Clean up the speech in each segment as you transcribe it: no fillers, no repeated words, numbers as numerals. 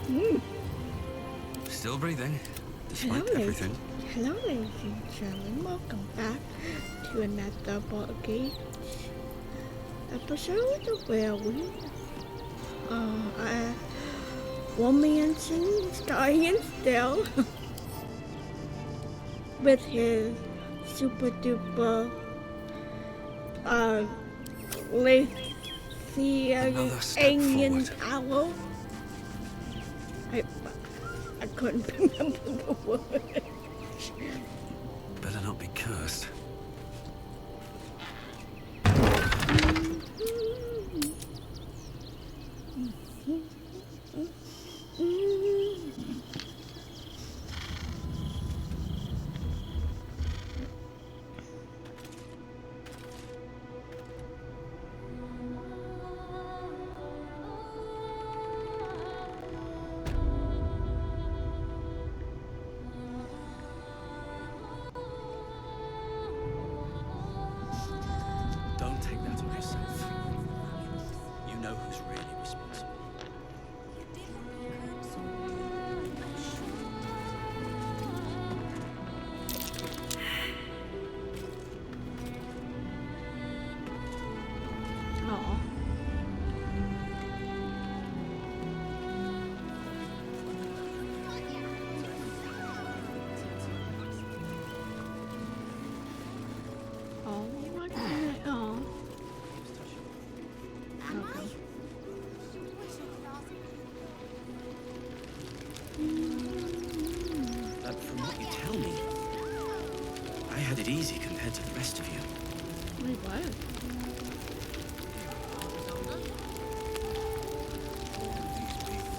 Mm. Still breathing, Hello, despite everything. Hello, ladies and gentlemen. Welcome back to another Baldur episode where we, one man sings, dying still, with his super duper, Lithuanian owl. I couldn't remember the word. Better not be cursed. Don't take that on yourself. You know who's really responsible. Aw. Oh, what the hell? Okay. But from what you tell me, I had it easy compared to the rest of you. Wait, what? These people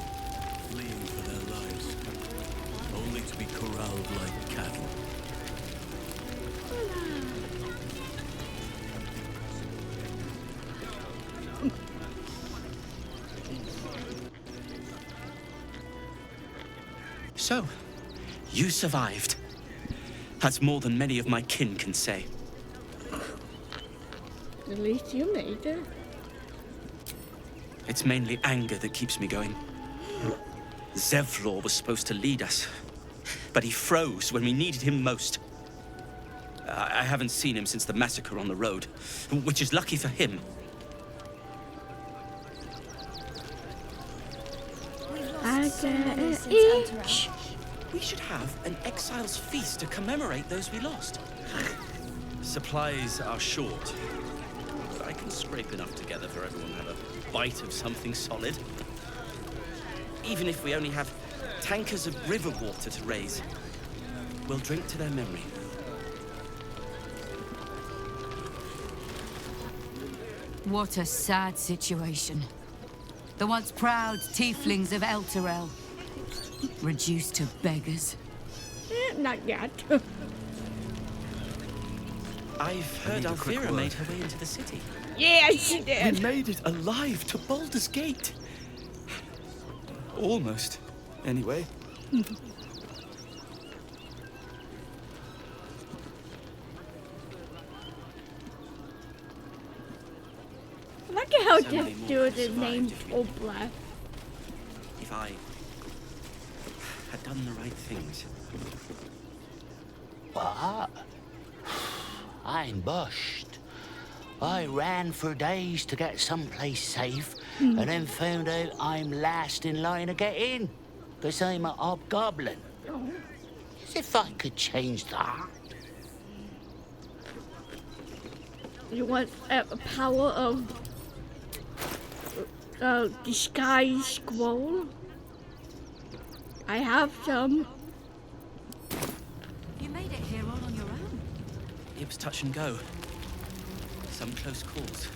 fleeing for their lives, only to be corralled like cattle. So, you survived. That's more than many of my kin can say. At least you made it. It's mainly anger that keeps me going. Zevlor was supposed to lead us, but he froze when we needed him most. I haven't seen him since the massacre on the road, which is lucky for him. I got an itch. We should have an exile's feast to commemorate those we lost. Supplies are short, but I can scrape enough together for everyone to have a bite of something solid. Even if we only have tankers of river water to raise, we'll drink to their memory. What a sad situation. The once proud tieflings of Elturel, reduced to beggars. Not yet. I've heard need a quick Althea word. made her way into the city. Yeah, she We did. made it alive to Baldur's Gate. Almost, anyway. Look at how So many this more dude could is survive named if you- Obla. If I had done the right things. What? I'm bushed. I ran for days to get someplace safe, and then found out I'm last in line to get in, because I'm a hobgoblin. As if I could change that. You want a power of disguise scroll? I have some. You made it here all on your own. It was touch and go. Some close calls.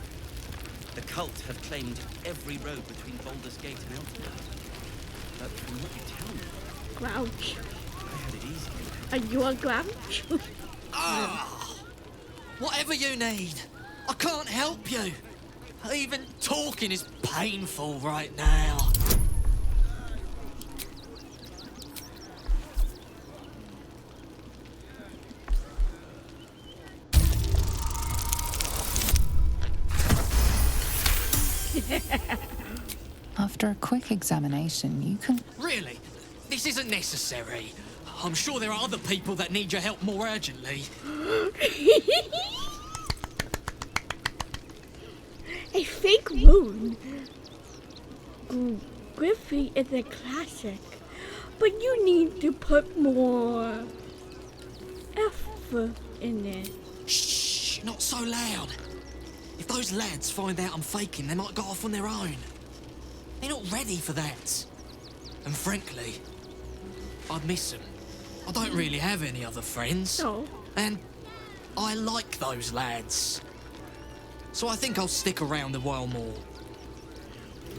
The cult have claimed every road between Baldur's Gate and Elturel. But from what you tell me, Grouch. I had it easy. Are you a grouch? Whatever you need, I can't help you. Even talking is painful right now. I've After a quick examination, you can... Really? This isn't necessary. I'm sure there are other people that need your help more urgently. A fake moon. Griffey is a classic, but you need to put more effort in it. Shh, not so loud. If those lads find out I'm faking, they might go off on their own. They're not ready for that. And frankly, I'd miss them. I don't really have any other friends. No. And I like those lads. So I think I'll stick around a while more.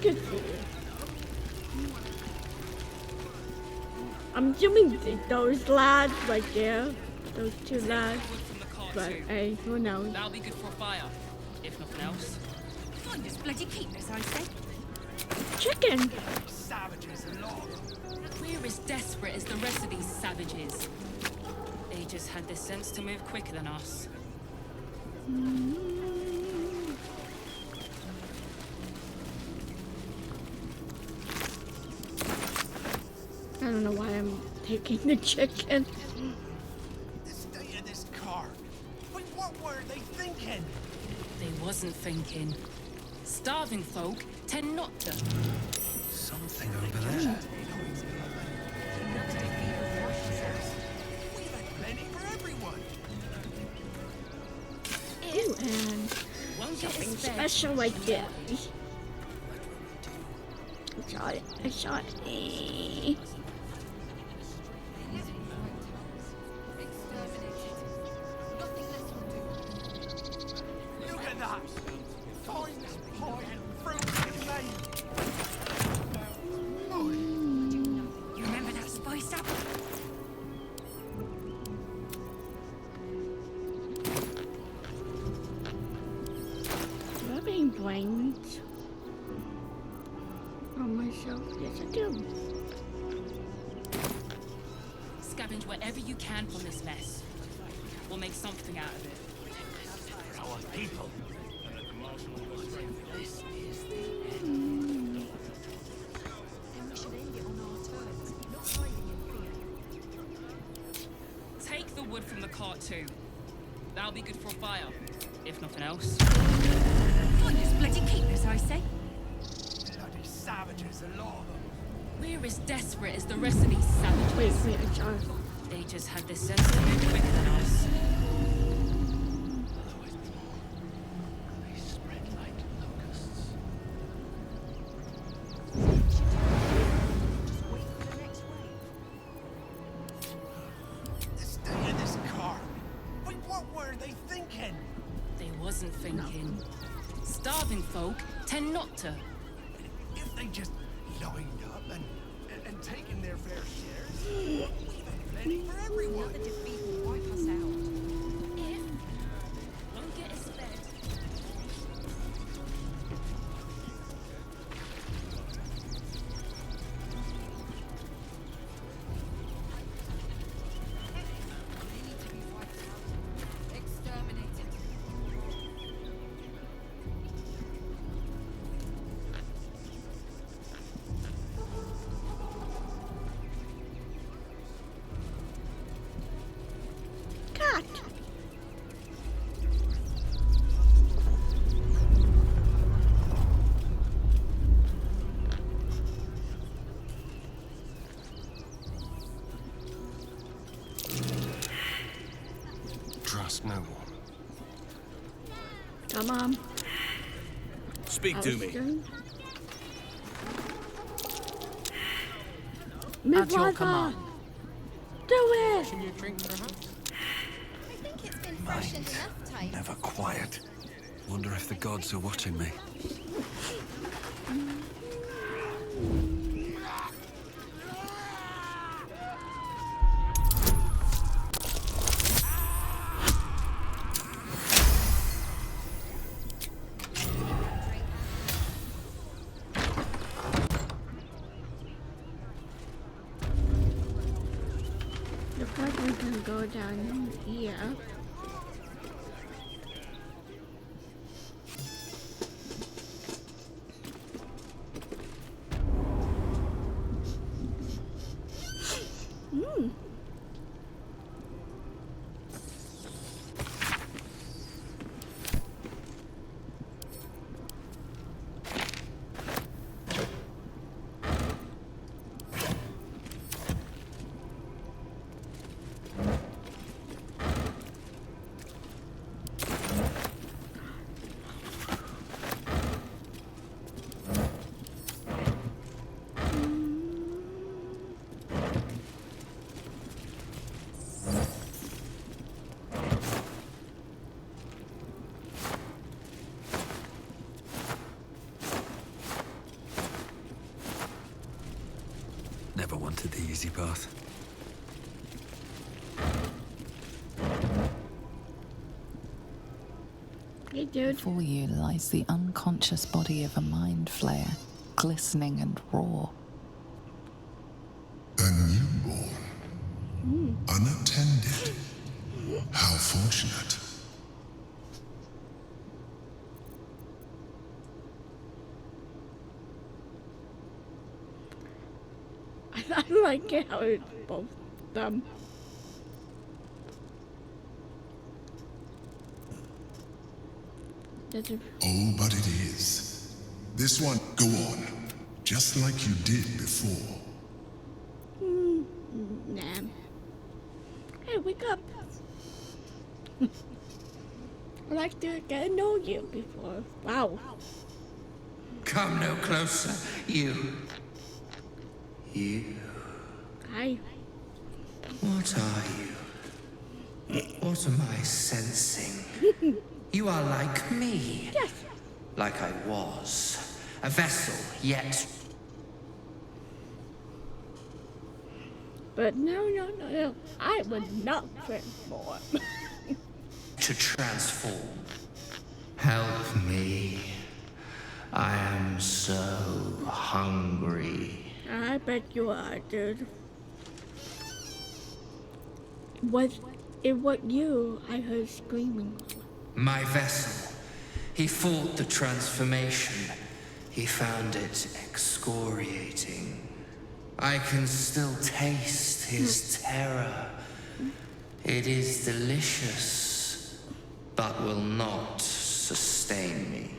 Good for you. I'm assuming those lads right there, those two lads, but hey, who knows? That'll be good for a fire, if nothing else. Find us bloody keepers, I say. Chicken! We're as desperate as the rest of these savages. They just had the sense to move quicker than us. I don't know why I'm taking the chicken. The state of this car. Wait, what were they thinking? They wasn't thinking. Starving folk tend not to. Something over there. We've had plenty for everyone. Ooh, and Won't get something us fed. special like this. I shot it. Look at that. Finest pie and fruit in You remember that spice apple? Rubbing brains on myself. Yes, I do. Scavenge wherever you can from this mess. We'll make something out of it. our people. Take the wood from the cart too. That'll be good for a fire, if nothing else. Find us bloody keepers, I say. Bloody savages, a lot of them. We're as desperate as the rest of these savages. Wait, I shot it. They just had the sense to move quicker than us. They spread like locusts. The state of this car. Wait, what were they thinking? They wasn't thinking. Starving folk tend not to. If they just lined up and taken their fair shares, we've had plenty for everyone. Defeat will wipe us out. If won't get us fed. Cat. Trust no one. Come on. Speak to me. My At your brother. command. Do it. I think it's been freshened enough, type. Never quiet. Wonder if the gods are watching me. Looks like we can go down here. Never wanted the easy path. Hey, dude. Before you lies the unconscious body of a mind flayer, glistening and raw. A newborn. Unattended. How fortunate. I like it how it's both them. Oh, but it is. This one, go on. Just like you did before. Nah. Hey, wake up. I like to get to know you before. Wow. Come no closer, you. You. Hi. What are you? What am I sensing? You are like me. Yes. Like I was. A vessel, yet... But no. I would not transform. to transform. Help me. I am so hungry. I bet you are, dude. Was it what you I heard screaming? My vessel. He fought the transformation. He found it excoriating. I can still taste his terror. It is delicious, but will not sustain me.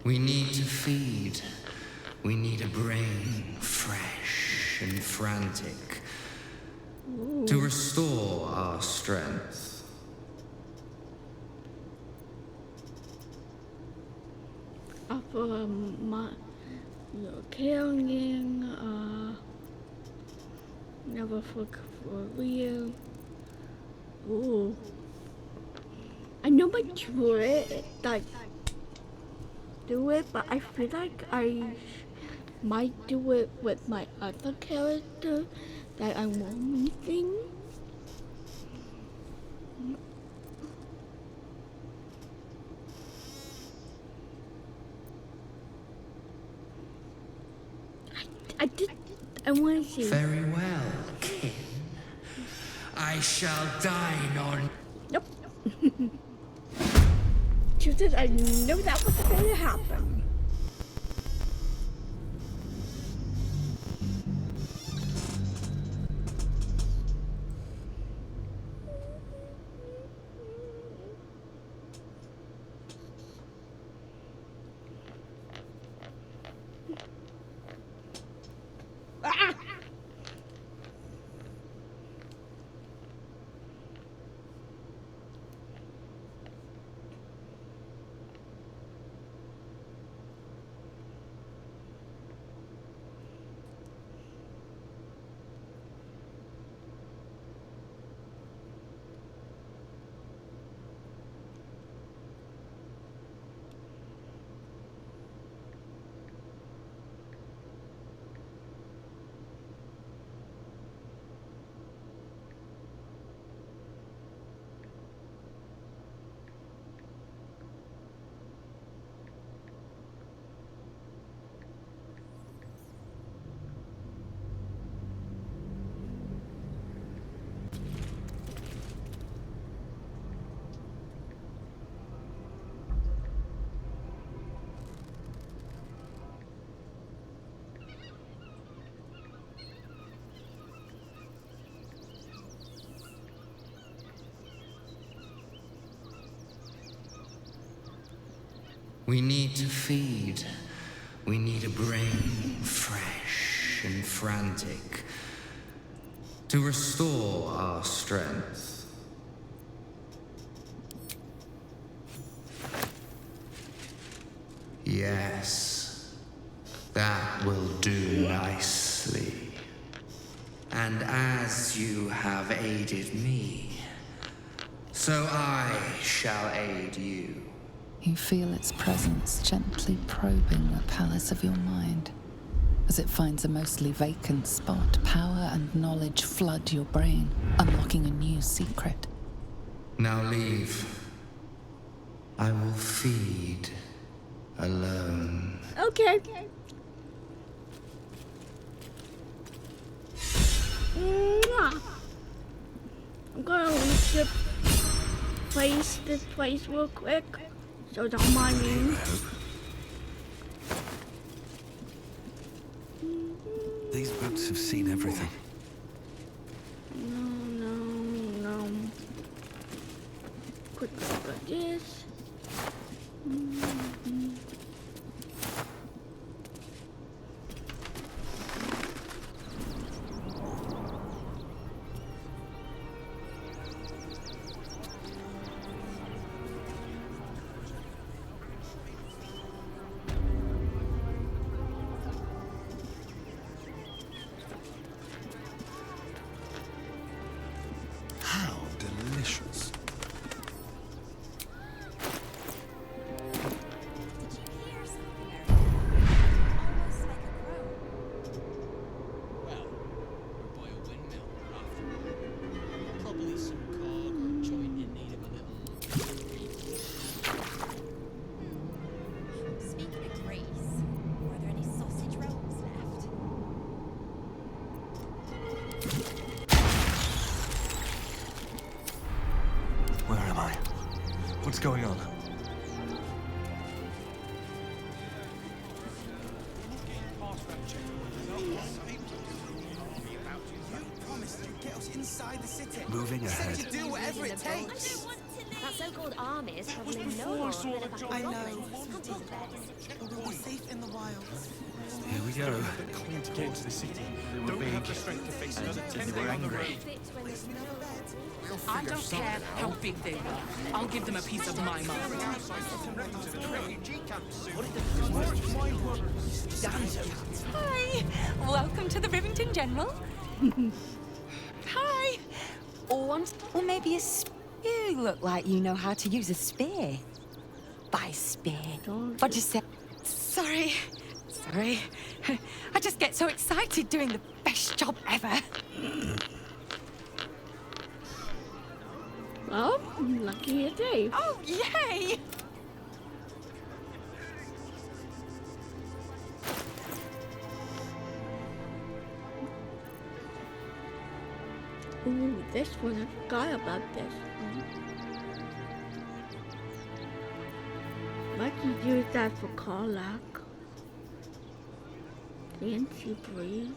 We need to feed. We need a brain fresh and frantic to restore our strength. After my killing, never for real. Ooh. I know my druid like do it, but I feel like I might do it with my other character that I'm meeting. I want to see. Very well, kin. I shall dine on... Nope. She said I knew that was going to happen. We need to feed. We need a brain fresh and frantic to restore our strength. Yes, that will do nicely. And as you have aided me, so I shall aid you. You feel its presence gently probing the palace of your mind. As it finds a mostly vacant spot, power and knowledge flood your brain, unlocking a new secret. Now leave. I will feed alone. Okay. Mwah. I'm gonna skip this place real quick, so don't mind me. These boots have seen everything. No. Quick look at this. How delicious. Speaking of Greece, were there any sausage rolls left? Where am I? What's going on? Moving ahead. Do whatever it takes. That so-called army is probably no more than a pack of I know. goblins. We'll be safe in the wilds. Here we go. Clean to get to the city. Don't have the strength to face another 10 days on the road. I don't care how big they were. I'll give them a piece of my mind. Hi! Welcome to the Rivington General. Hi! Or maybe a spear. You look like you know how to use a spear. By spear. What do you say? Sorry. I just get so excited doing the best job ever. Well, lucky day. Oh, yay! Ooh, this one, I forgot about this one. Might you use that for Karlak? Fancy breeze?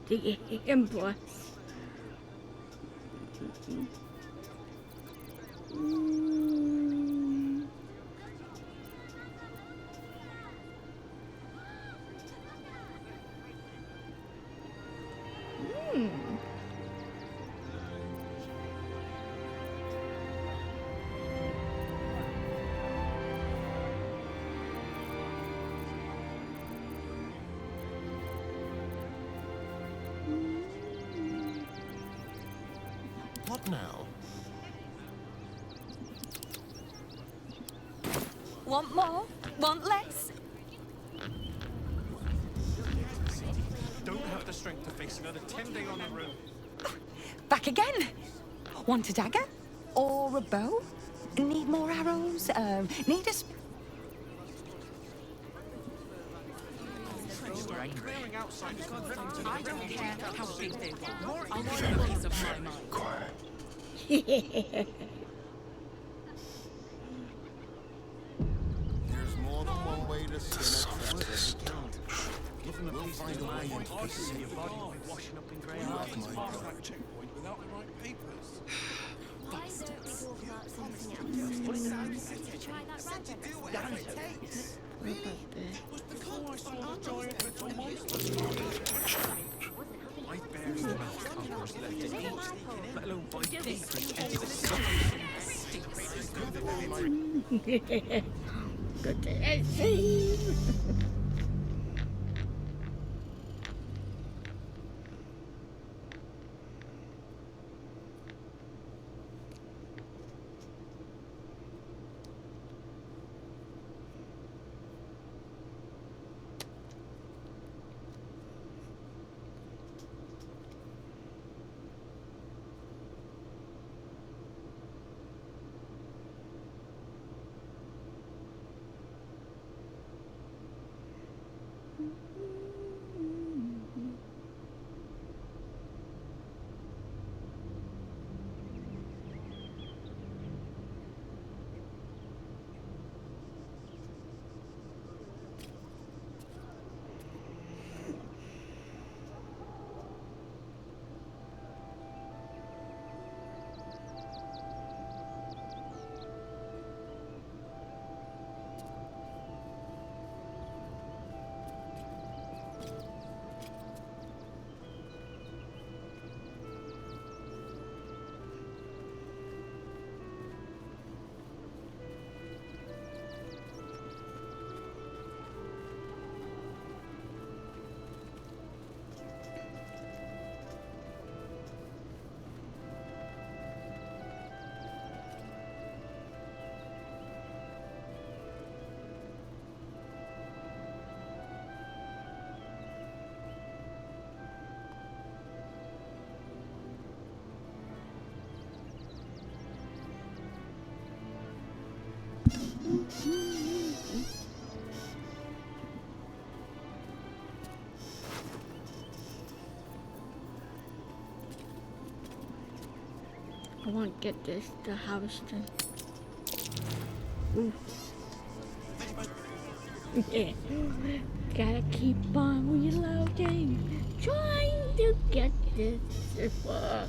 The Empress. What now? Want more? Want less? Don't have the strength to face another 10 days on the road. Back again. Want a dagger? Or a bow? Need more arrows? Need a... I don't care how big they were. I'll give them a piece of my mind. There's more than one way to skin a cat. Give them a piece of your mind. Your body will be washing up in grey ice. Checkpoint without the right papers. Why don't we talk about something else? Let's try that rabbit. Before I saw the giant little monster. My bear's the mouth covers left to eat, let alone bite deep into the stomach. Good to see. I want to get this to harvesting. Ooh. Yeah. Gotta keep on reloading. Trying to get this to work.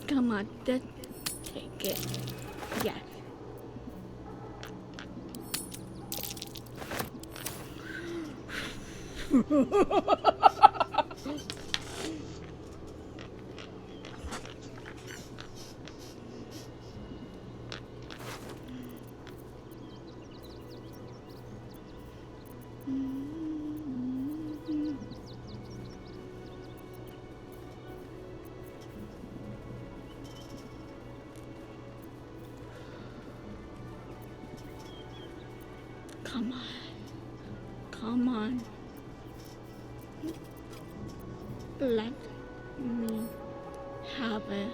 Come on, just take it. Yes. Come on. Let me have it.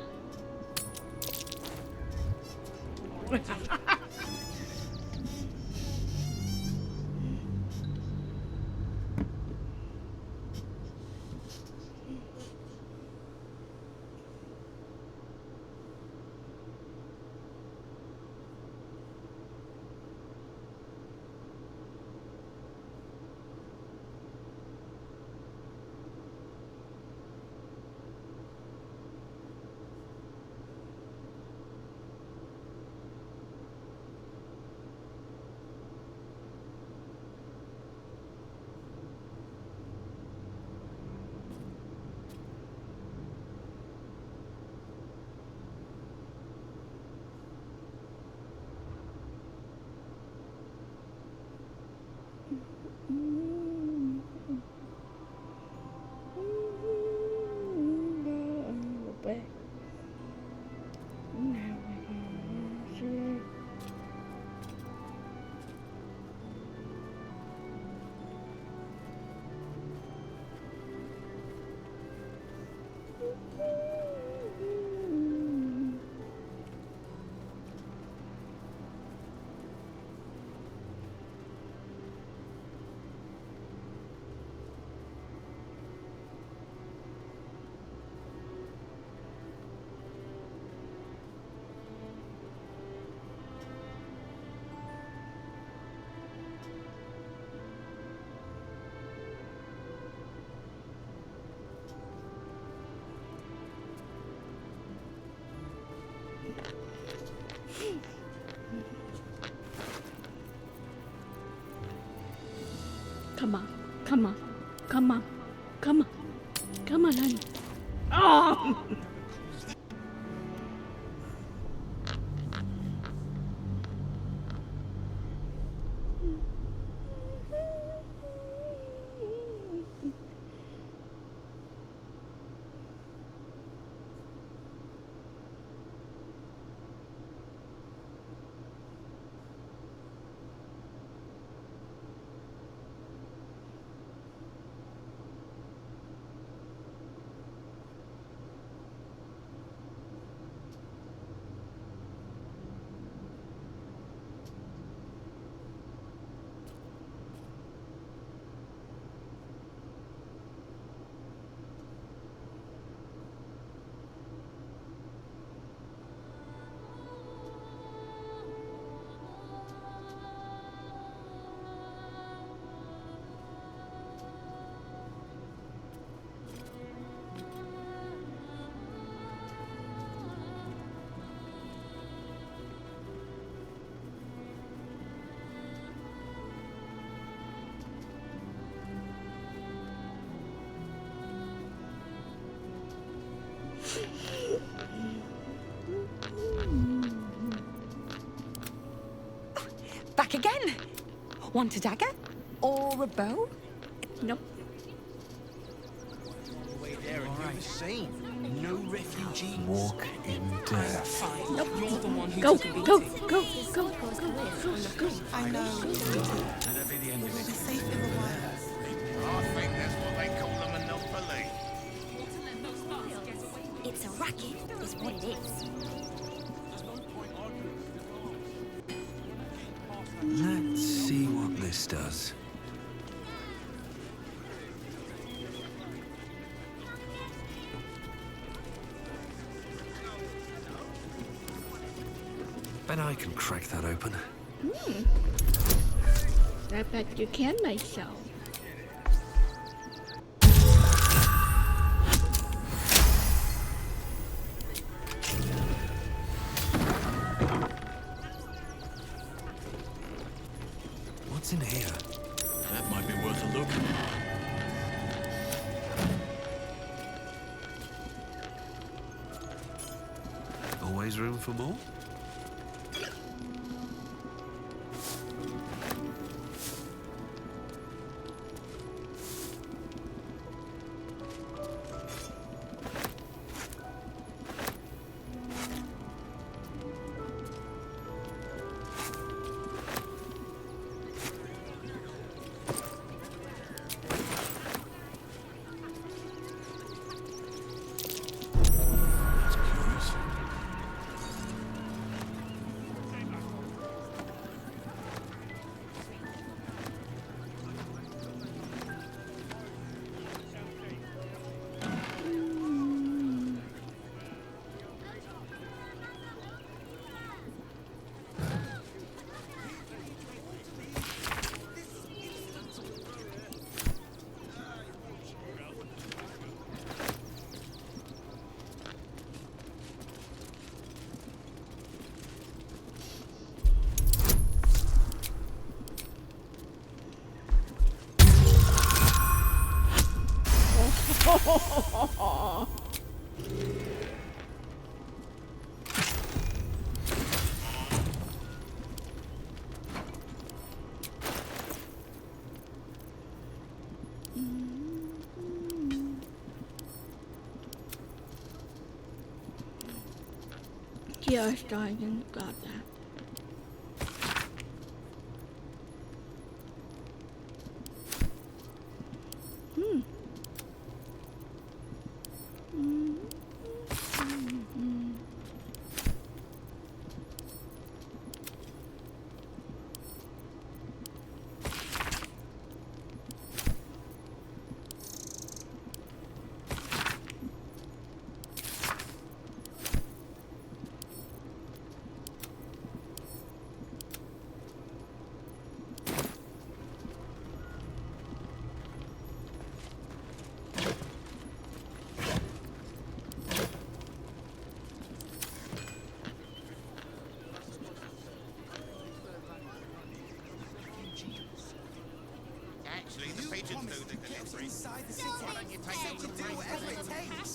Come on, come on, come on, come on, come on, honey. Oh! Want a dagger? Or a bow? Nope. Way there and you've seen. No refugees. Walk in death. Nope. You're the one who Go, took a go, beating. go, go, go. I know. That'll be the end We'll of be it. safe in the wilds. I think that's what they call them a non-belief. It's a racket, is what it is. Let's see what this does. Bet I can crack that open. I bet you can myself. What's in here? That might be worth a look. Always room for more? Yes, I didn't got that. Actually, the pigeons do the delivery. Inside the city. Why don't you take them to Do whatever it takes.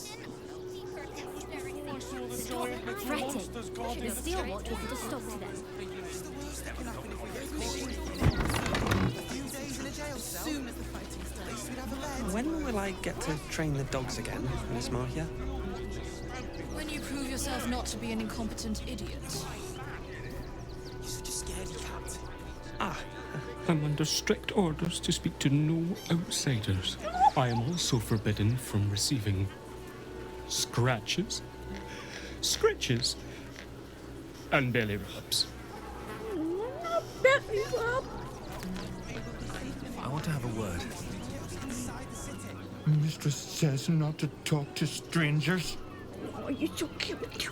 Stop fretting. The steel watchers put a stop to them. It's the worst that can happen if we get caught. A few days in a jail cell. Soon as the fighting's done. At least we'd have a lad. When will I get to train the dogs again, Miss Mahia? When you prove yourself not to be an incompetent idiot. You're such a scaredy cat. Ah, I'm under strict orders to speak to no outsiders. I am also forbidden from receiving scratches, scritches, and belly rubs. Belly rub. I want to have a word. Mistress says not to talk to strangers. Oh, you're so cute.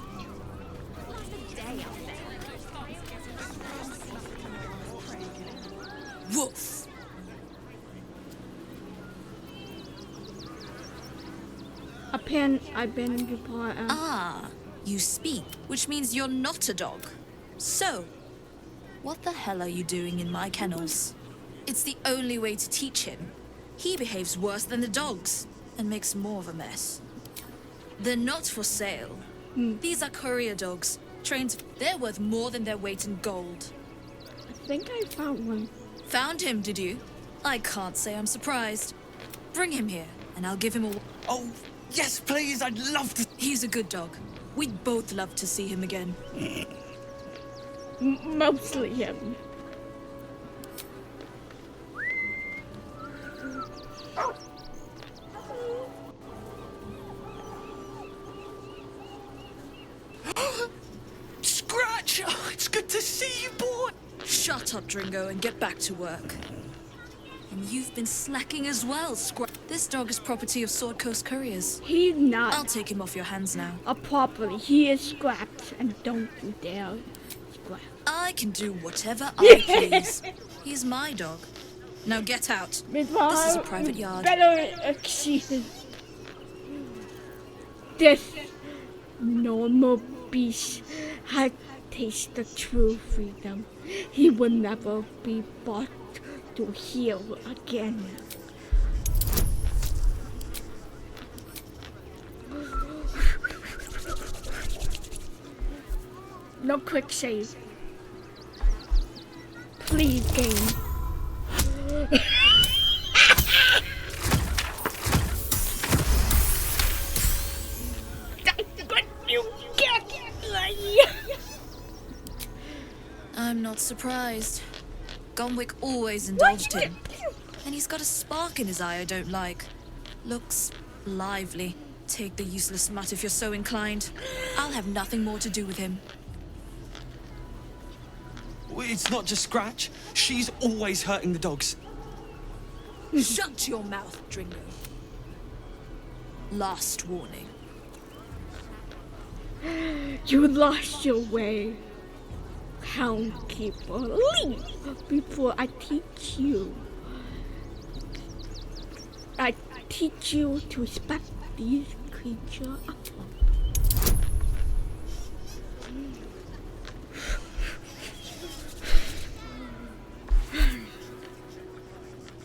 Woof! I've been in the part. Ah, you speak, which means you're not a dog. So, what the hell are you doing in my kennels? It's the only way to teach him. He behaves worse than the dogs and makes more of a mess. They're not for sale. These are courier dogs, trained. They're worth more than their weight in gold. I think I found one. Found him, did you? I can't say I'm surprised. Bring him here, and I'll give him a... Oh, yes, please, I'd love to... He's a good dog. We'd both love to see him again. Mostly him. Scratch! Oh, it's good to see you, boy! Shut up, Dringo, and get back to work. And you've been slacking as well, Scratch. This dog is property of Sword Coast Couriers. He's not. I'll take him off your hands now. A property. He is Scrapped, and don't you dare Scrap. I can do whatever I please. He's my dog. Now get out. This is a private yard. Better excuse. This normal beast had tasted true freedom. He will never be brought to heel again. No quick save. Please, game. That's what you get. I'm not surprised. Gonwick always indulged him. And he's got a spark in his eye I don't like. Looks lively. Take the useless mutt if you're so inclined. I'll have nothing more to do with him. It's not just Scratch. She's always hurting the dogs. Shut your mouth, Dringo. Last warning. You lost your way. Houndkeeper, leave before I teach you. I teach you to respect these creatures.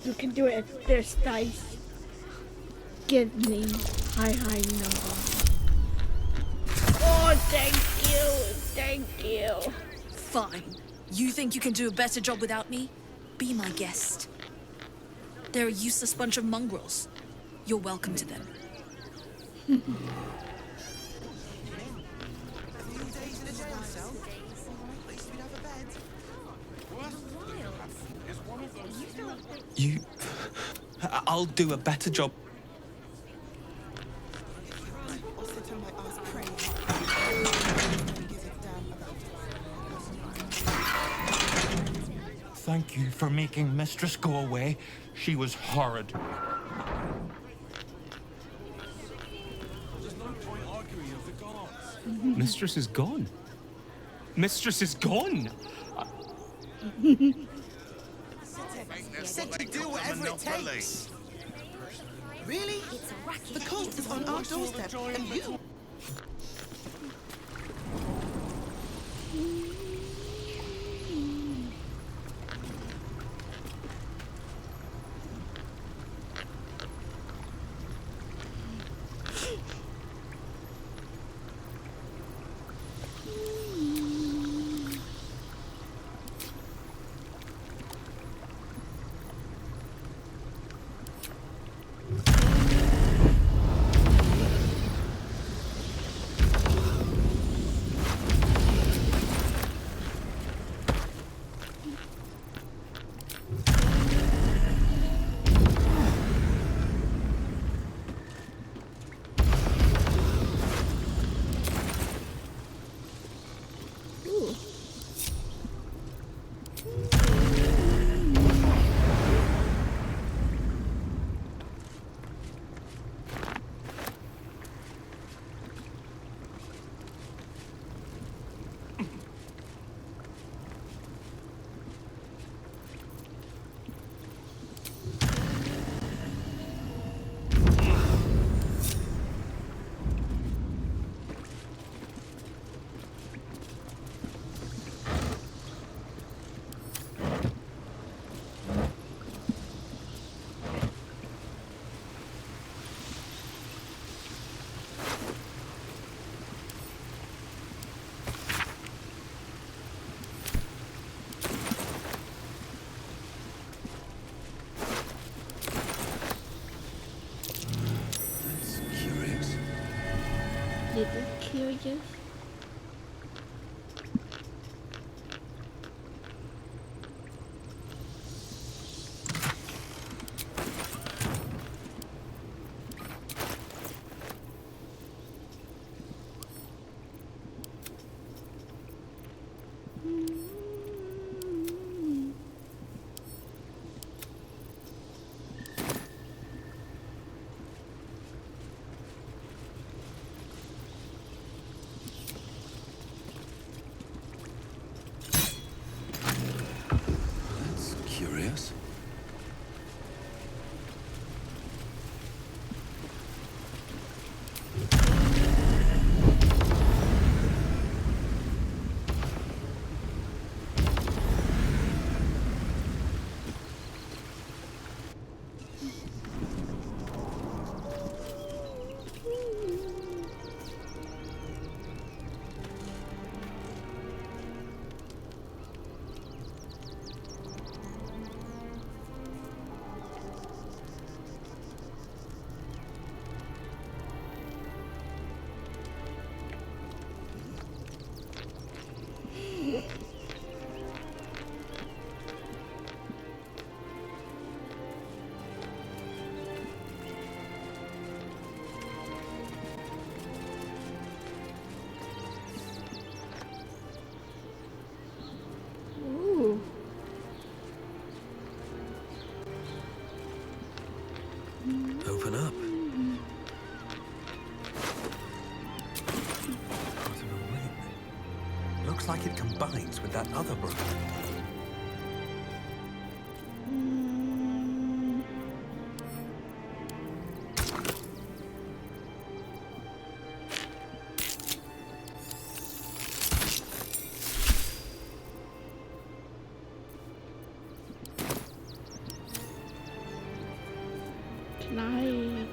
You can do it with this dice. Give me high number. Oh, thank you. Fine. You think you can do a better job without me? Be my guest. They're a useless bunch of mongrels. You're welcome to them. You... I'll do a better job. Thank you for making Mistress go away. She was horrid. Mistress is gone. Mistress is gone. Said to do whatever it takes. Really? The cult is on our doorstep, and you... curious. That's curious. Ooh. Open up. Part of a ring. Looks like it combines with that other book. Can I?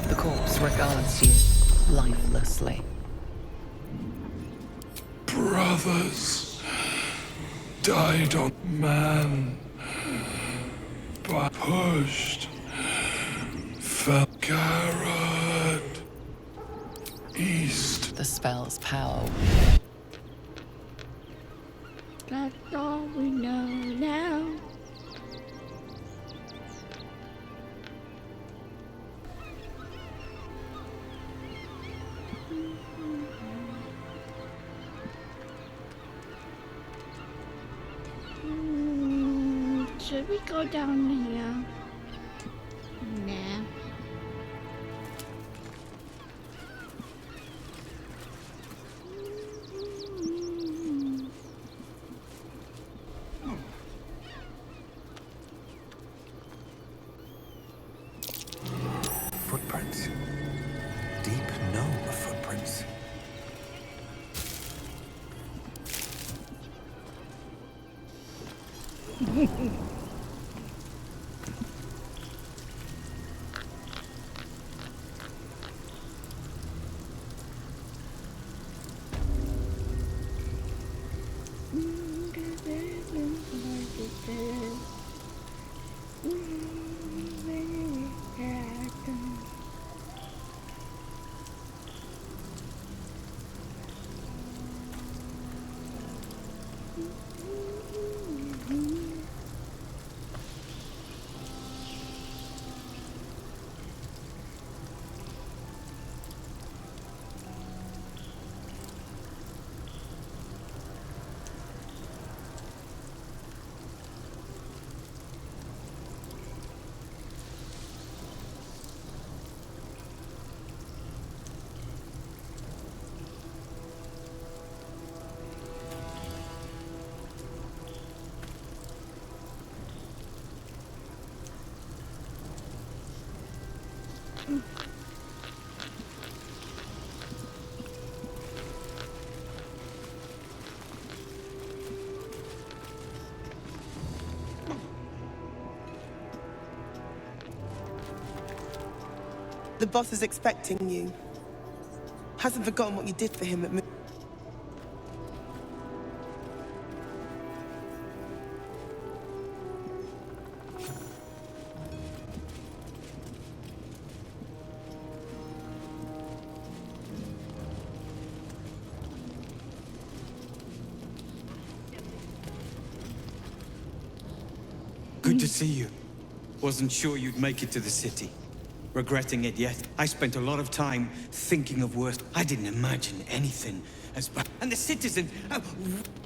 The corpse regards you lifelessly. Brothers died on man, but pushed Felgarad east. The spell's power. That's all we know now. Should we go down here? Nah. Footprints. Deep gnome footprints. The boss is expecting you. Hasn't forgotten what you did for him at Moon. Good to see you. Wasn't sure you'd make it to the city. Regretting it yet. I spent a lot of time thinking of worse. I didn't imagine anything as bad. And the citizens,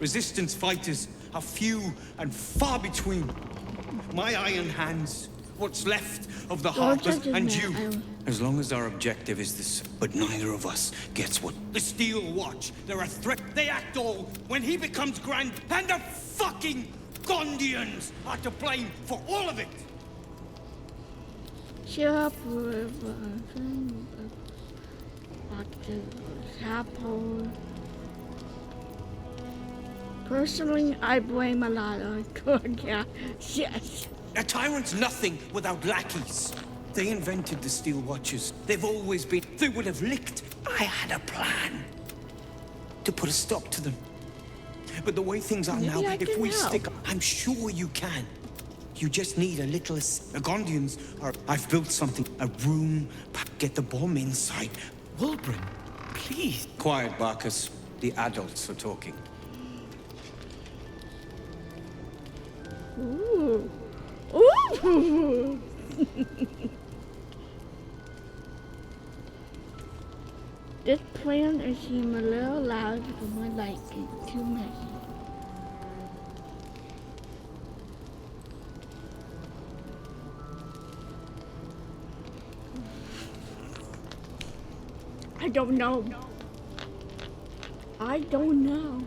resistance fighters, are few and far between. My iron hands, what's left of the Harpers, and you. As long as our objective is this, but neither of us gets what. The Steel Watch, they're a threat. They act all when he becomes Grand, and the fucking Gondians are to blame for all of it. Personally, I blame a lot of good guys. Yes. A tyrant's nothing without lackeys. They invented the Steel Watches. They've always been. They would have licked. I had a plan to put a stop to them. But the way things are now, if we stick, I'm sure you can. You just need a little. The Gondians are. I've built something. A room. Get the bomb inside. Wilbrin, please. Quiet, Barkus. The adults are talking. Ooh. Ooh. This plan is seem a little loud for my liking. Too messy. I don't know. I don't know.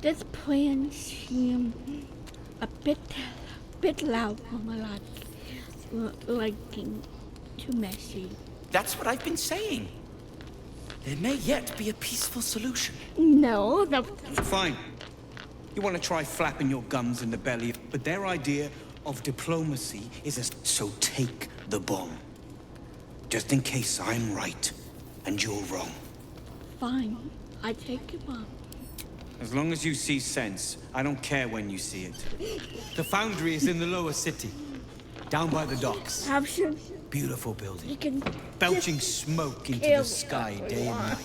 This plan seems a bit loud for my liking. Too messy. That's what I've been saying. There may yet be a peaceful solution. No, no. Fine. You want to try flapping your gums in the belly, but their idea of diplomacy is so take the bomb. Just in case I'm right and you're wrong. Fine. I take it on. As long as you see sense, I don't care when you see it. The foundry is in the lower city, down by the docks. Beautiful building. You can belching smoke into the sky day and night.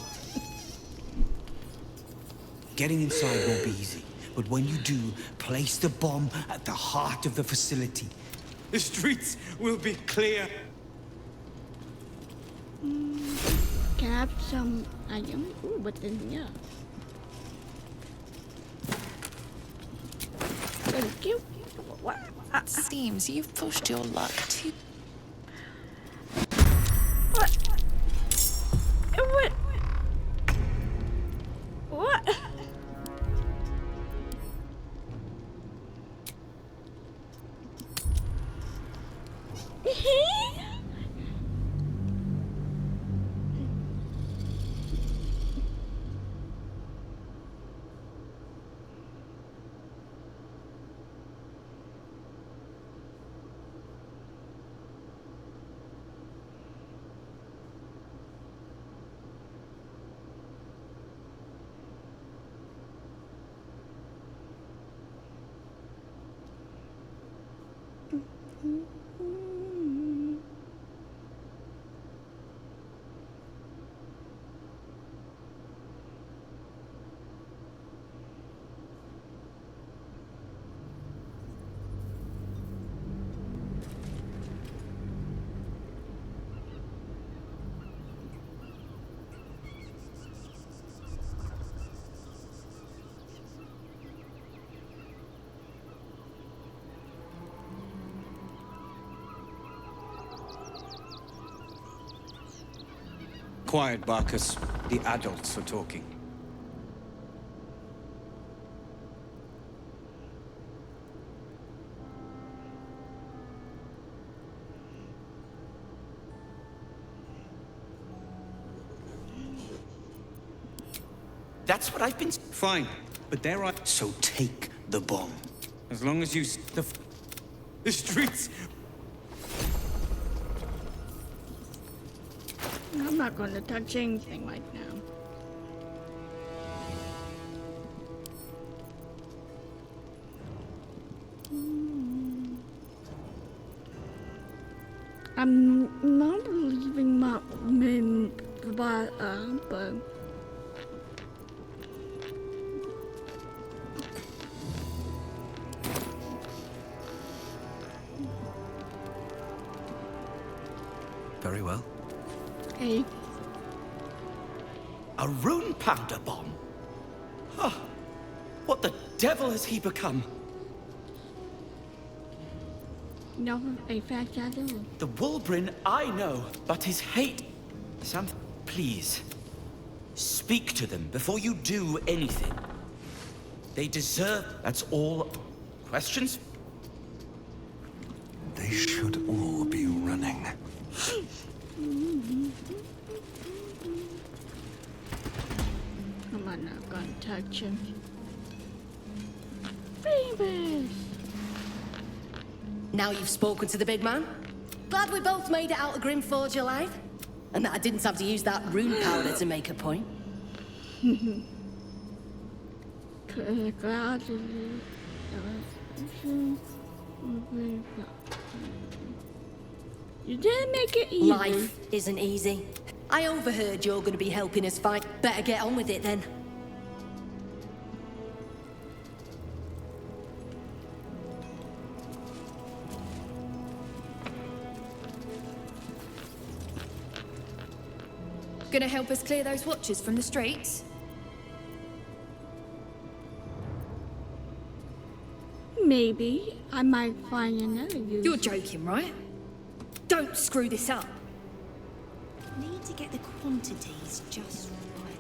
Getting inside won't be easy, but when you do, place the bomb at the heart of the facility. The streets will be clear. Can I have some items? Ooh, what's in here? Thank you. What? It seems you've pushed your luck too. What? What? Quiet, Barkus. The adults are talking. That's what I've been... Fine, but there are... So take the bomb. As long as you... The streets... I'm not going to touch anything right now. I'm not leaving my but Very well. hey, A rune powder bomb? Huh. What the devil has he become? no, a fat shadow. The Wolbrin I know, but his hate... Please. Speak to them before you do anything. They deserve... That's all. Questions? They should all be running. I'm not gonna touch him. Famous. Now you've spoken to the big man. Glad we both made it out of Grimforge alive. And that I didn't have to use that rune powder to make a point. You didn't make it easy. Life isn't easy. I overheard you're going to be helping us fight. Better get on with it then. Gonna help us clear those watchers from the streets? Maybe I might find another use. You're joking, right? Don't screw this up. Need to get the quantities just right.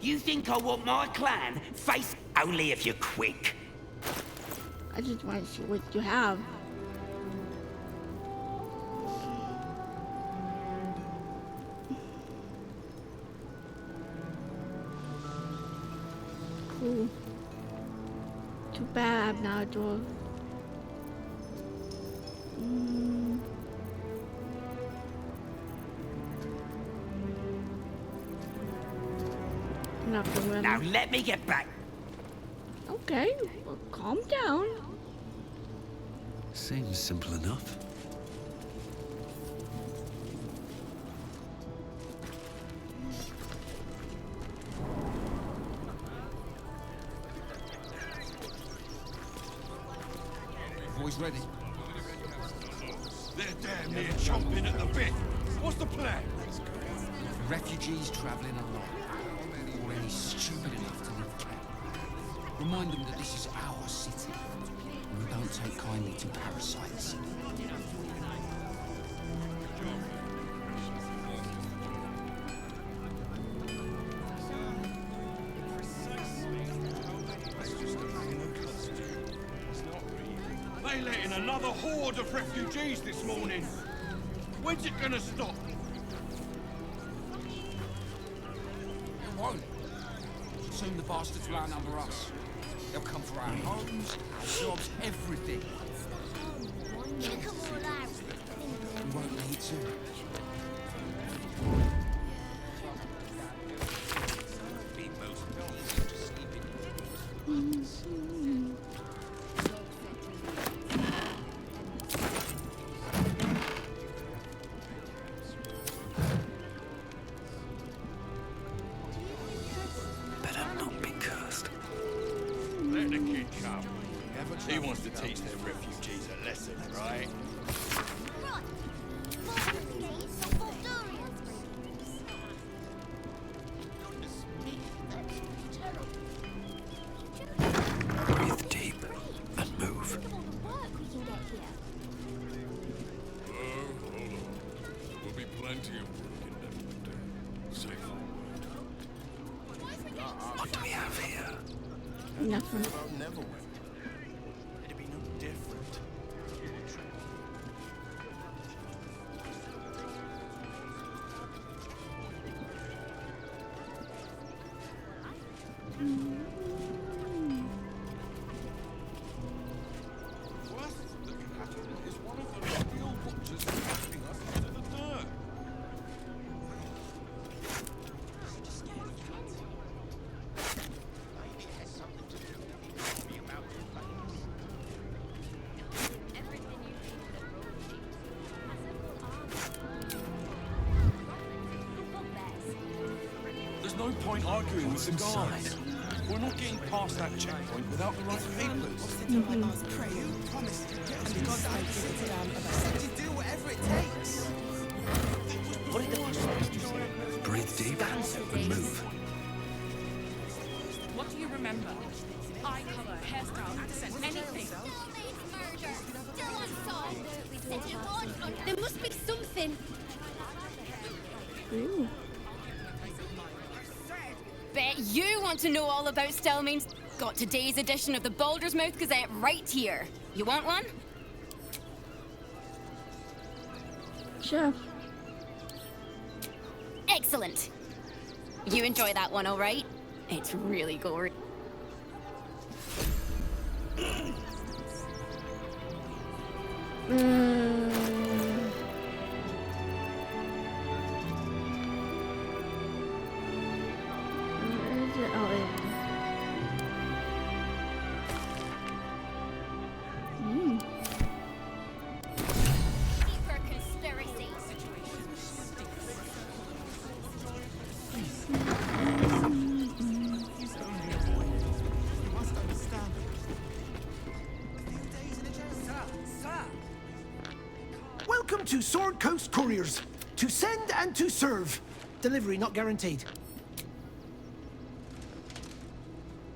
You think I want my clan face only if you're quick? I just want to see what you have. Cool. Too bad I'm not a dwarf. Nothing really. Now let me get back. Okay, well, calm down. Seems simple enough. Boys ready? They're damn near chomping at the bit. What's the plan? Refugees travelling along, or any stupid enough to live camp. Remind them that this is our city, and we don't take kindly to parasites. They let in another horde of refugees this morning. When's it gonna stop? It won't. Soon the bastards will outnumber us. They'll come for our homes, our jobs, everything. We won't need to. Better not be cursed. Let the kid come. He wants to teach their refugees a lesson, right? Breathe deep and move. plenty of work in that safe. What do we have here? Nothing. About Neverwhere. It'd be no different. Worst that can happen is one of those steel butchers dragging us into the dirt. There's no point arguing with the guards. We're not getting past that checkpoint without the right papers. Do whatever it takes. What did the boss supposed to say? Breathe deep and move. What do you remember? Eye color, hairstyle, accent, anything. There must be something. Ooh. Bet you want to know all about Stillmane's. Got today's edition of the Baldur's Mouth Gazette right here. You want one? Sure. Excellent. You enjoy that one, all right? It's really gory. Where is it? Oh, Deeper conspiracy. Welcome to Sword Coast Couriers. To send and to serve. Delivery not guaranteed.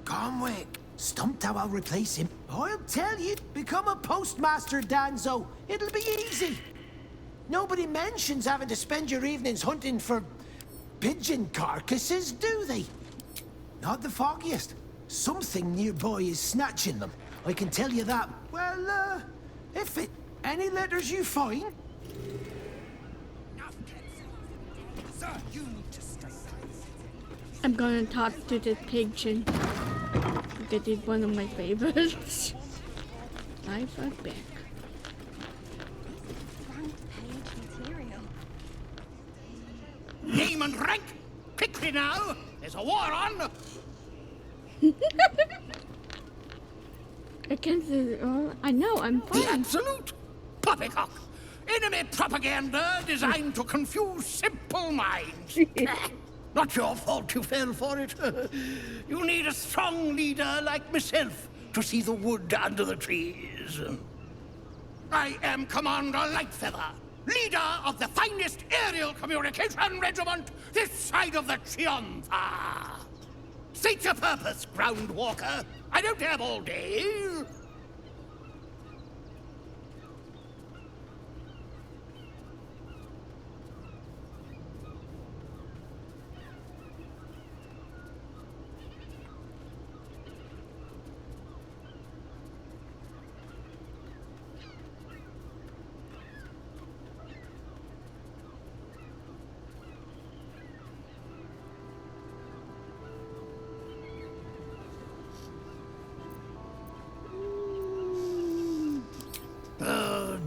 Conwick. Stumped how I'll replace him. I'll tell you, become a postmaster, Danzo. It'll be easy. Nobody mentions having to spend your evenings hunting for pigeon carcasses, do they? Not the foggiest. Something nearby is snatching them. I can tell you that. Well, if it... Any letters you find? I'm gonna talk to the pigeon. Because he's one of my favorites. Life are back. Name and rank! Quickly now! There's a war on! I can't say, I know, I'm fine. The absolute poppycock! Enemy propaganda designed to confuse simple minds. Not your fault you fell for it. You need a strong leader like myself to see the wood under the trees. I am Commander Lightfeather, leader of the finest aerial communication regiment this side of the Triumpha. State your purpose, Groundwalker. I don't have all day.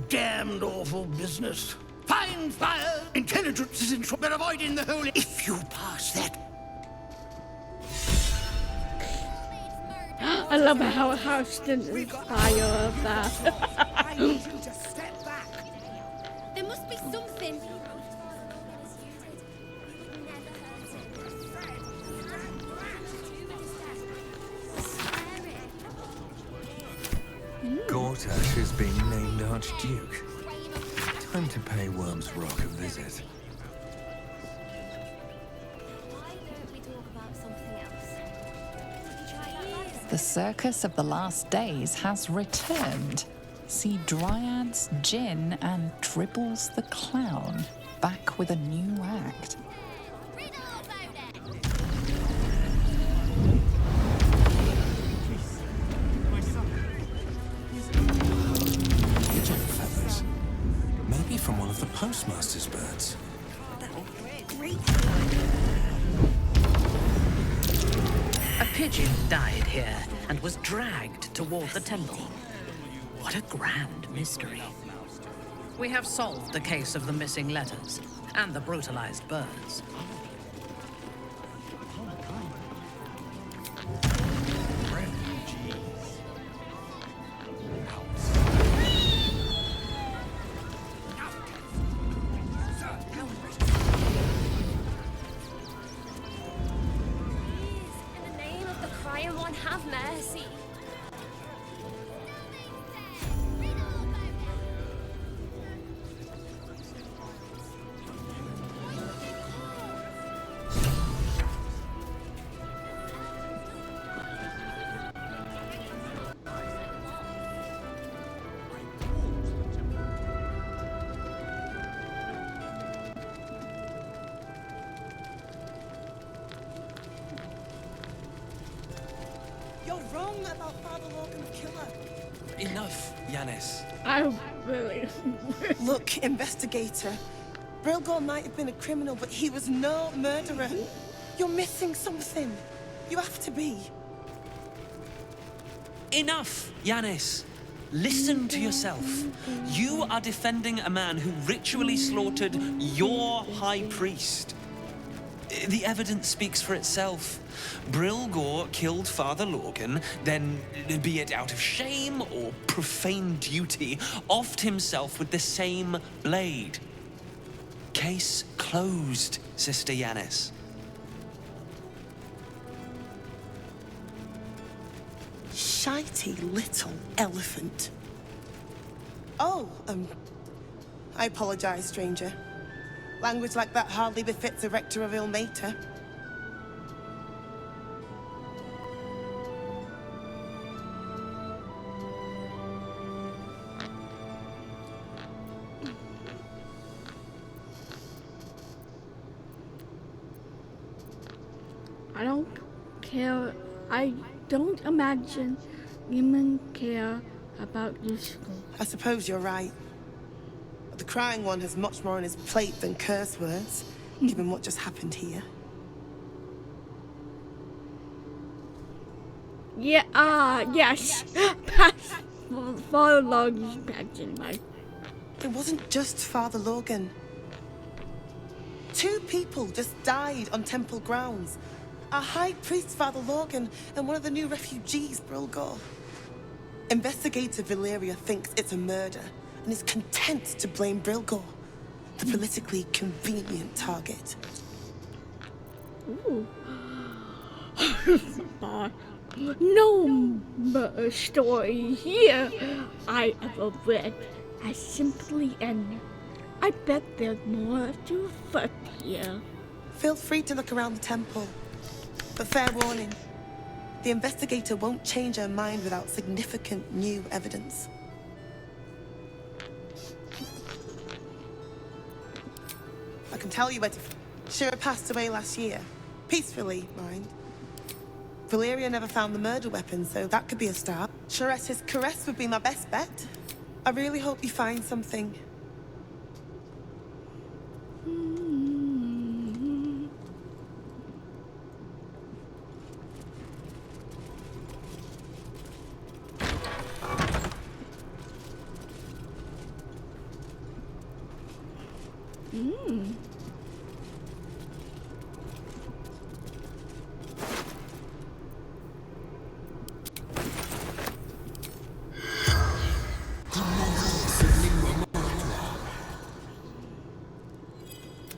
Damned awful business. Find fire. Intelligence is in trouble. They're avoiding the hole. If you pass that. I love how Houston is fire of that. I need you to step back. There must be something. Gortash is being named Archduke. Time to pay Worm's Rock a visit. The circus of the last days has returned. See Dryads, Jinn, and Dribbles the Clown back with a new act. Pigeon feathers. Maybe from one of the postmaster's birds. A pigeon died here and was dragged toward the temple. What a grand mystery. We have solved the case of the missing letters and the brutalized birds. In the name of the crying one, have mercy. You're wrong about Father Logan's killer. Enough, Yanis. I really... Look, investigator. Brilgor might have been a criminal, but he was no murderer. You're missing something. You have to be. Enough, Yanis. Listen to yourself. You are defending a man who ritually slaughtered your high priest. The evidence speaks for itself. Brilgor killed Father Lorgan, then, be it out of shame or profane duty, offed himself with the same blade. Case closed, Sister Yanis. Shitey little elephant. Oh, I apologize, stranger. Language like that hardly befits a rector of Ilmater. I don't care. I don't imagine women care about this school. I suppose you're right. But the crying one has much more on his plate than curse words, given what just happened here. Yeah, yes. Pass Father Logan's pageant, right? It wasn't just Father Logan. 2 people just died on temple grounds. Our High Priest, Father Logan, and one of the new refugees, Brilgor. Investigator Valeria thinks it's a murder and is content to blame Brilgor, the politically convenient target. Ooh. No story here I ever read has simply ended. I bet there's more to foot here. Feel free to look around the temple. But fair warning, the investigator won't change her mind without significant new evidence. I can tell you where to... Shira passed away last year. Peacefully, mind. Valeria never found the murder weapon, so that could be a start. Shira's caress would be my best bet. I really hope you find something.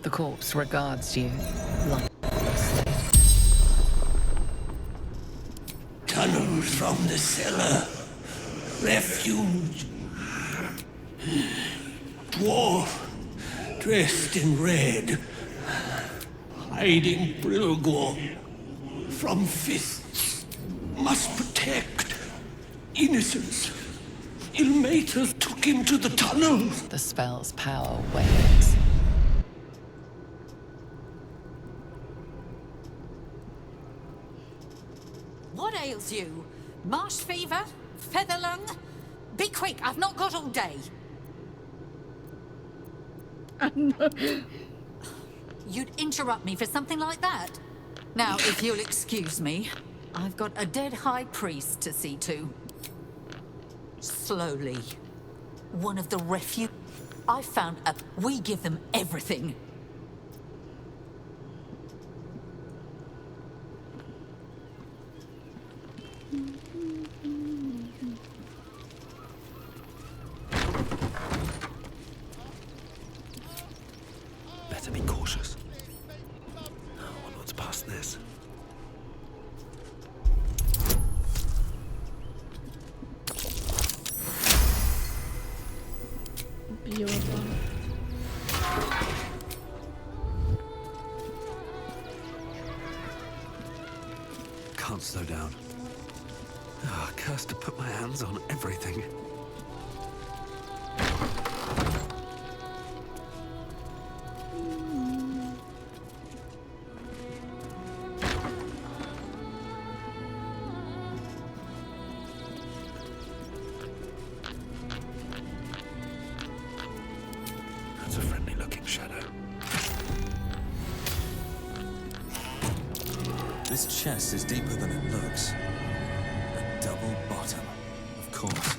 The corpse regards you like Tunnels from the cellar. Refuge. Dwarf, dressed in red. Hiding Brilgor from fists. Must protect innocence. Ilmater took him to the tunnels. The spell's power wanes. What ails you? Marsh fever? Feather lung? Be quick, I've not got all day. You'd interrupt me for something like that? Now, if you'll excuse me, I've got a dead high priest to see to. Slowly. One of the refuge. I found a... We give them everything. Better be cautious. No one wants past this. Beautiful. Can't slow down. Ah, cursed to put my hands on everything. That's a friendly-looking shadow. This chest is deeper than it looks. A double bottom, of course.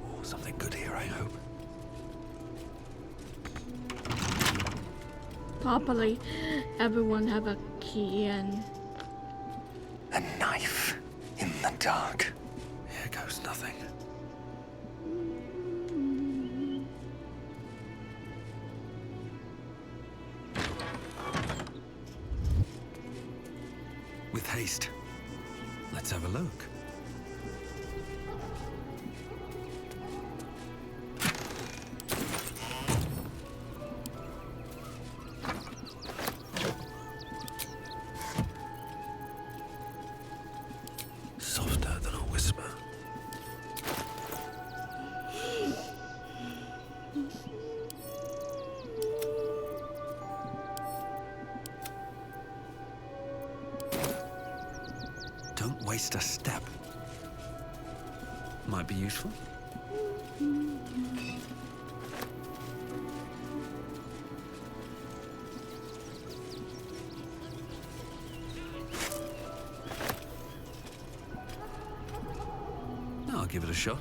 Oh, something good here, I hope. Probably everyone have a key and A knife in the dark. Here goes nothing. With haste. Let's have a look. Softer than a whisper. Don't waste a step. Might be useful. I'll give it a shot.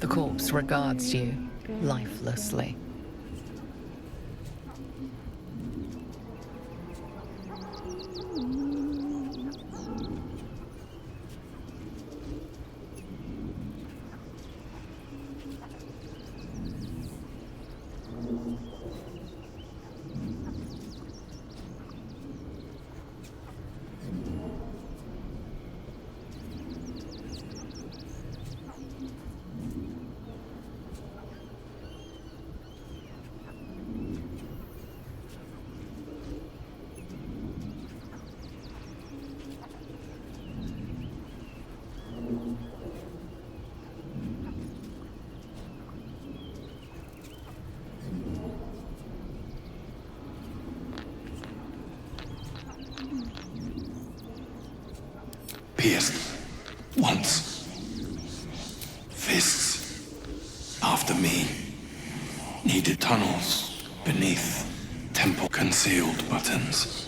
The corpse regards you lifelessly. Pierced. Once. Fists. After me. Needed tunnels. Beneath. Temple concealed buttons.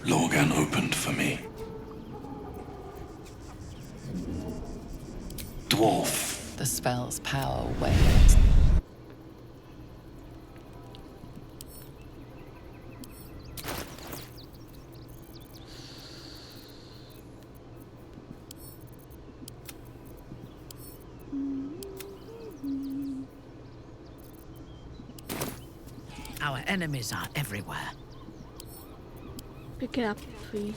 Lorgan opened for me. Dwarf. The spell's power wanes. Our enemies are everywhere. Pick it up, please.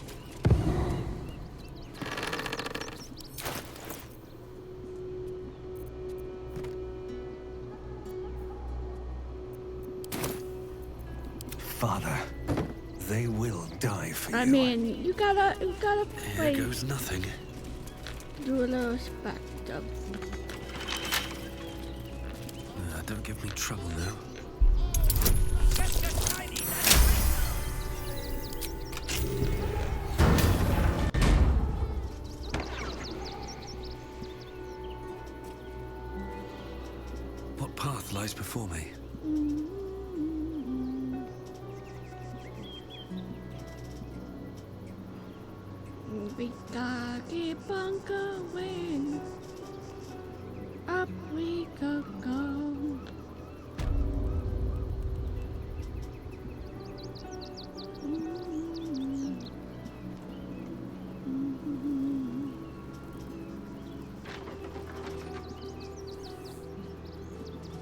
Father, they will die for I you. mean, you gotta play. Here goes nothing. Do a little spectacle. Don't give me trouble now. What path lies before me? We gotta keep on going. Up we go.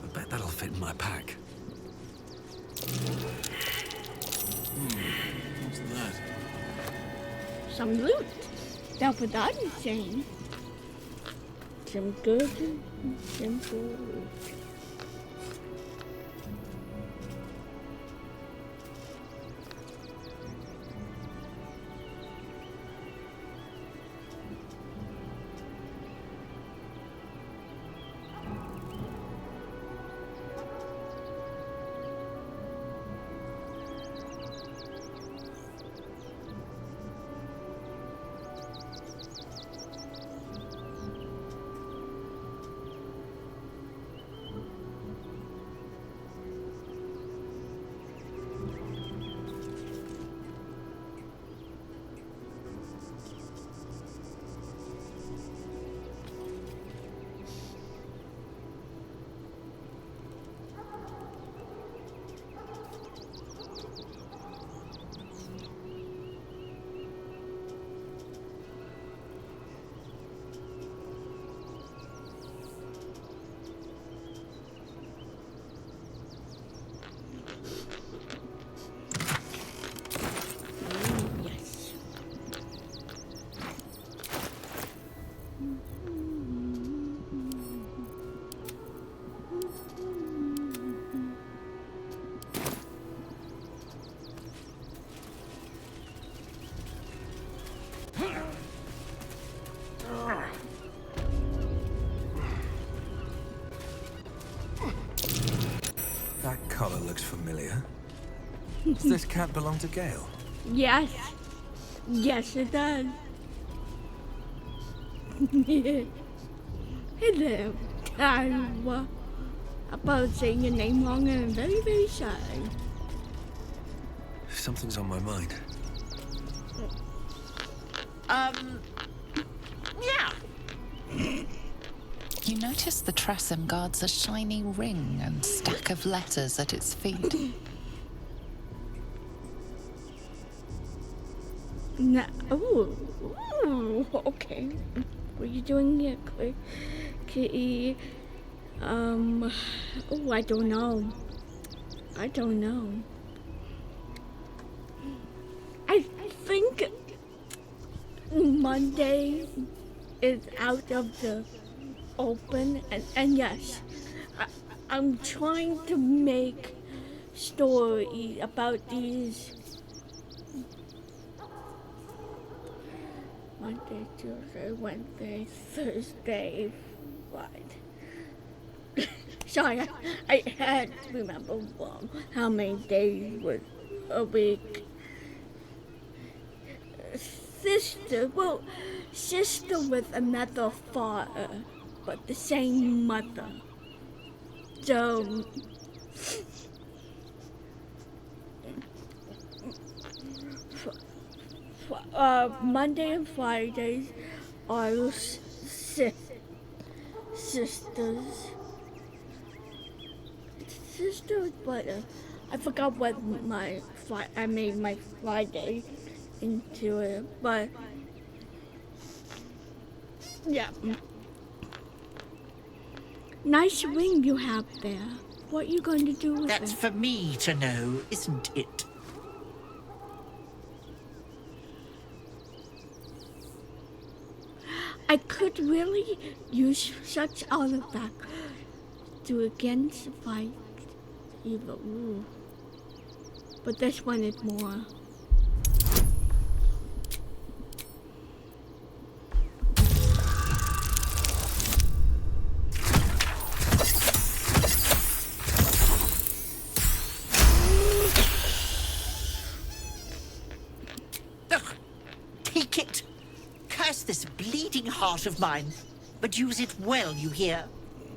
I bet that'll fit in my pack. What's that? Some loot. That's what I'm saying. Some good, simple loot. That collar looks familiar. Does this cat belong to Gale? Yes. Yes, it does. Hello, Tyra. About saying your name wrong and I'm very, very sorry. Something's on my mind. Yeah. You notice the Tressym guards a shiny ring and stack of letters at its feet. No. Ooh, okay. What are you doing here, Kitty? Oh, I don't know. I think Monday is out of the open, and yes, I'm trying to make stories about these Monday, Tuesday, Wednesday, Thursday, Friday. Sorry, I had to remember how many days was a week. Sister with another father, but the same mother. So, Monday and Fridays are sisters. Sisters, but I forgot what I made my Friday into it, but yeah. Nice ring you have there. What you going to do with That's it? for me to know, isn't it? I could really use such artifact to against fight evil. Ooh. But this one is more. Take it. Curse this bleeding heart of mine, but use it well, you hear?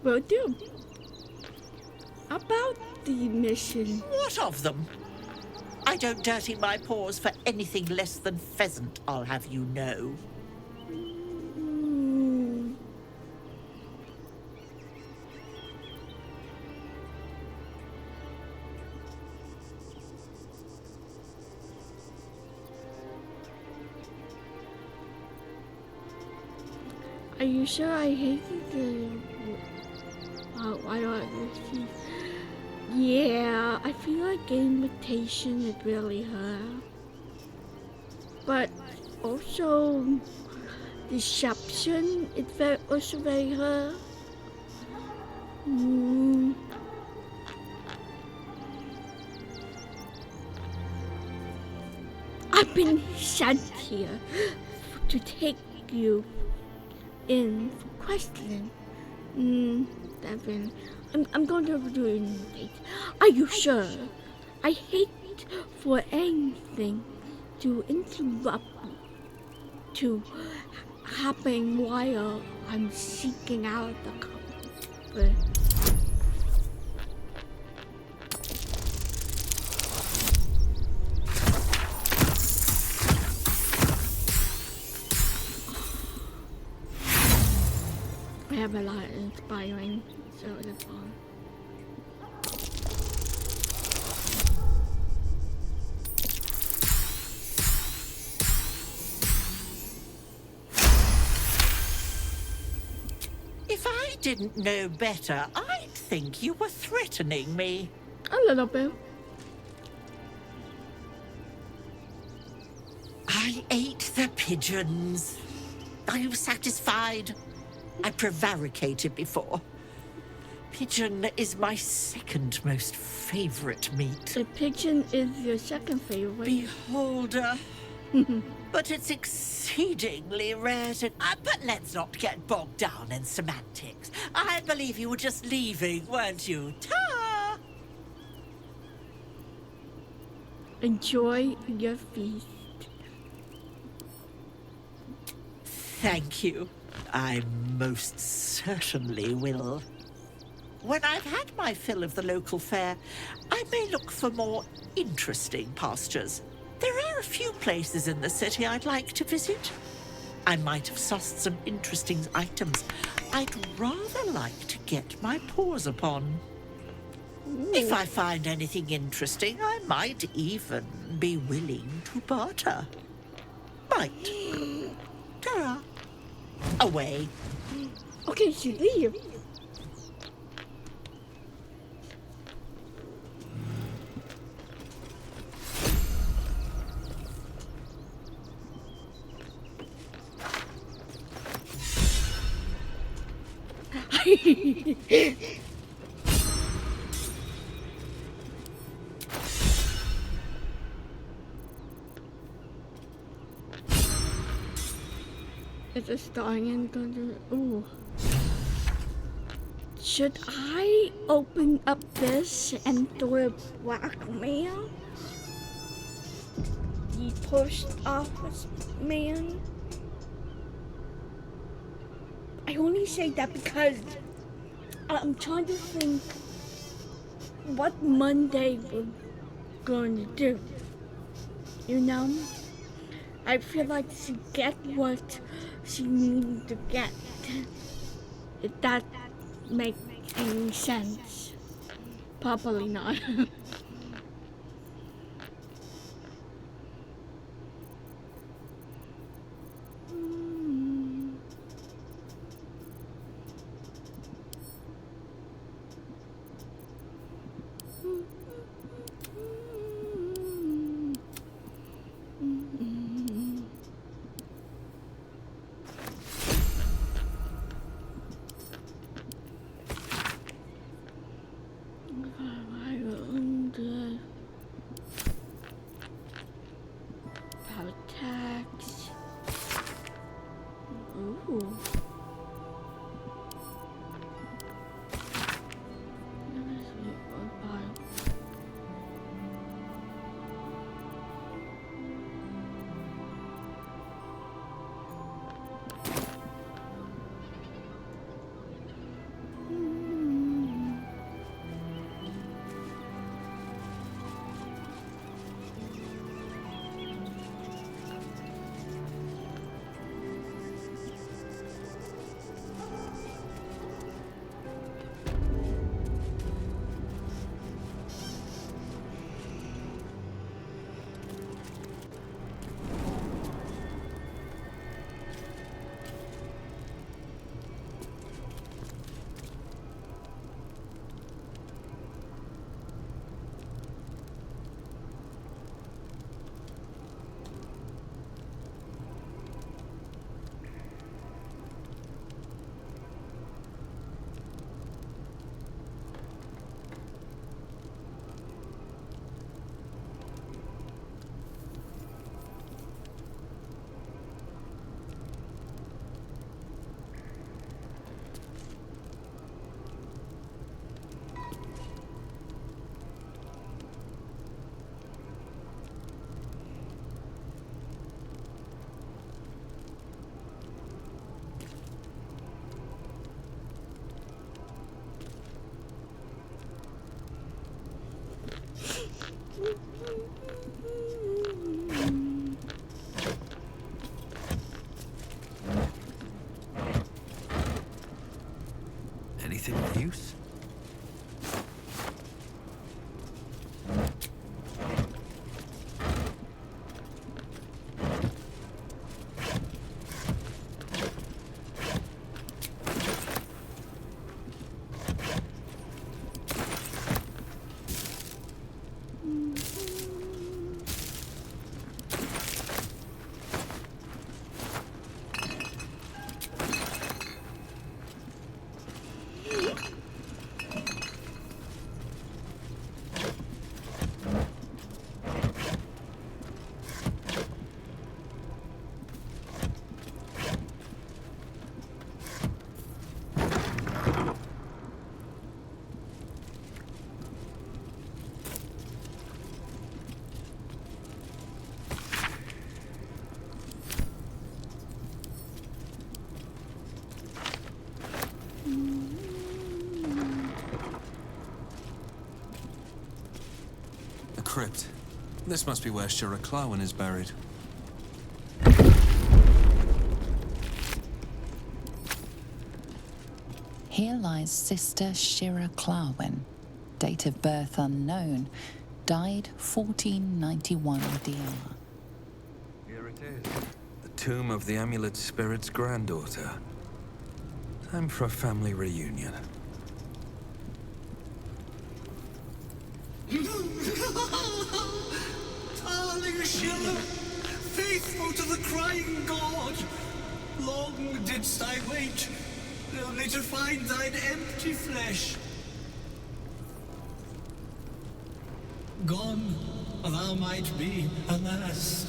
Will do. About the mission. What of them? I don't dirty my paws for anything less than pheasant, I'll have you know. Are you sure I hated the... why do I receive... Yeah, I feel like invitation is really hurt. But also... deception is also very hurt. I've been sent here to take you in for questioning. Devin, I'm going to do it. Are you sure? I hate for anything to interrupt to happen while I'm seeking out the comfort. I have a lot of inspiring, so it's fun. If I didn't know better, I'd think you were threatening me. A little bit. I ate the pigeons. Are you satisfied? I prevaricated before. Pigeon is my second most favorite meat. The pigeon is your second favorite. Beholder. But it's exceedingly rare to... but let's not get bogged down in semantics. I believe you were just leaving, weren't you? Ta! Enjoy your feast. Thank you. I most certainly will. When I've had my fill of the local fare, I may look for more interesting pastures. There are a few places in the city I'd like to visit. I might have sussed some interesting items I'd rather like to get my paws upon. If I find anything interesting, I might even be willing to barter. Might. Ta-ra. Away. Okay, she leave. Is it starting and going to... Ooh. Should I open up this and do a blackmail? The post office man? I only say that because I'm trying to think what Monday we're going to do. You know? I feel like she get what she needs to get. If that makes any sense. Probably not. Ooh. Anything of use? Crypt. This must be where Shira Clawen is buried. Here lies Sister Shira Clawen, date of birth unknown, died 1491 DR. Here it is. The tomb of the amulet spirit's granddaughter. Time for a family reunion. Darling Shira, faithful to the crying god, long didst I wait, only to find thine empty flesh. Gone, thou might be, alas.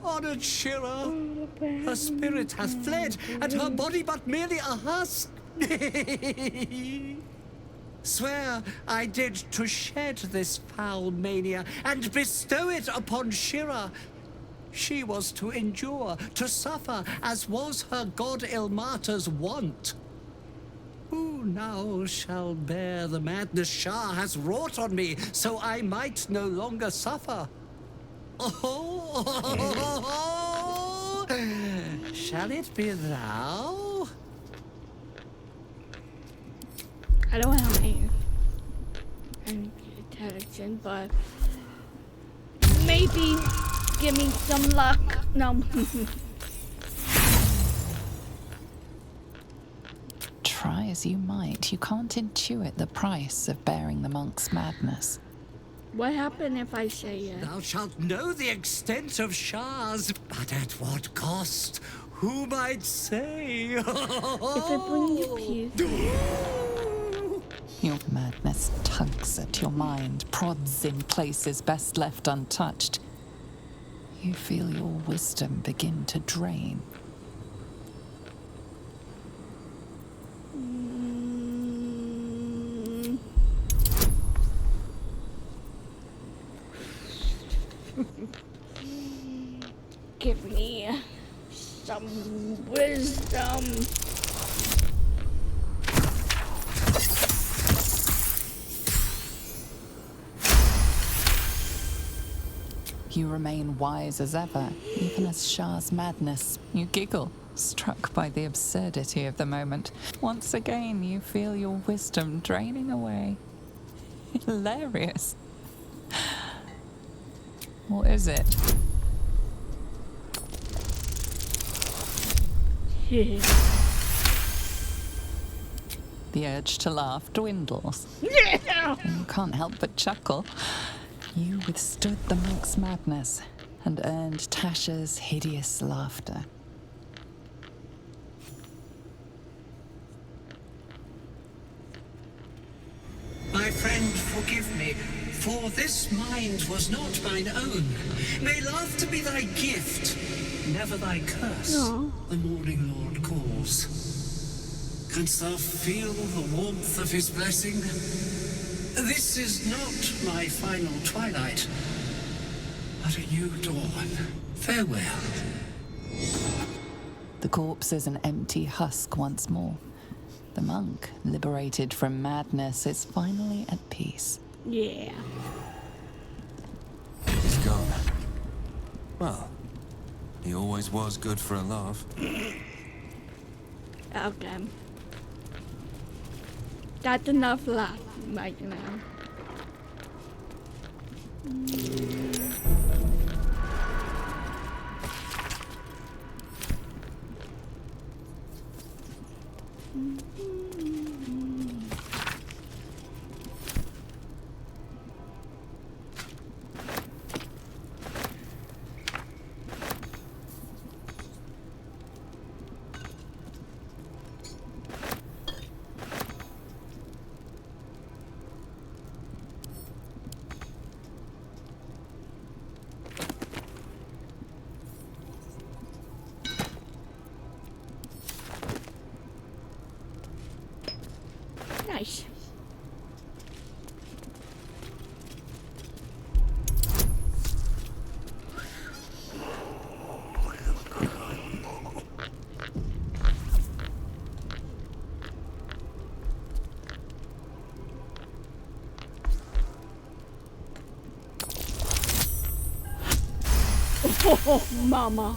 Honored Shira, her spirit hath fled, and her body but merely a husk. Swear I did to shed this foul mania and bestow it upon Shira. She was to endure, to suffer, as was her god Ilmater's wont. Who now shall bear the madness Shah has wrought on me, so I might no longer suffer? Oh, shall it be thou? I don't have any intelligence, but maybe give me some luck. No. Try as you might, you can't intuit the price of bearing the monk's madness. What happened if I say yes? Thou shalt know the extent of Shah's, but at what cost? Who might say? If it brings you peace. Your madness tugs at your mind, prods in places best left untouched. You feel your wisdom begin to drain. Give me some wisdom. You remain wise as ever, even as Shah's madness. You giggle, struck by the absurdity of the moment. Once again, you feel your wisdom draining away. Hilarious. What is it? The urge to laugh dwindles. Yeah. You can't help but chuckle. You withstood the monk's madness and earned Tasha's hideous laughter. My friend, forgive me, for this mind was not mine own. May laughter be thy gift, never thy curse. No. The morning Lord calls. Canst thou feel the warmth of his blessing? This is not my final twilight, but a new dawn. Farewell. The corpse is an empty husk once more. The monk, liberated from madness, is finally at peace. Yeah. He's gone. Well, he always was good for a laugh. Okay. That's enough laugh right now. Nice. Oh, mama.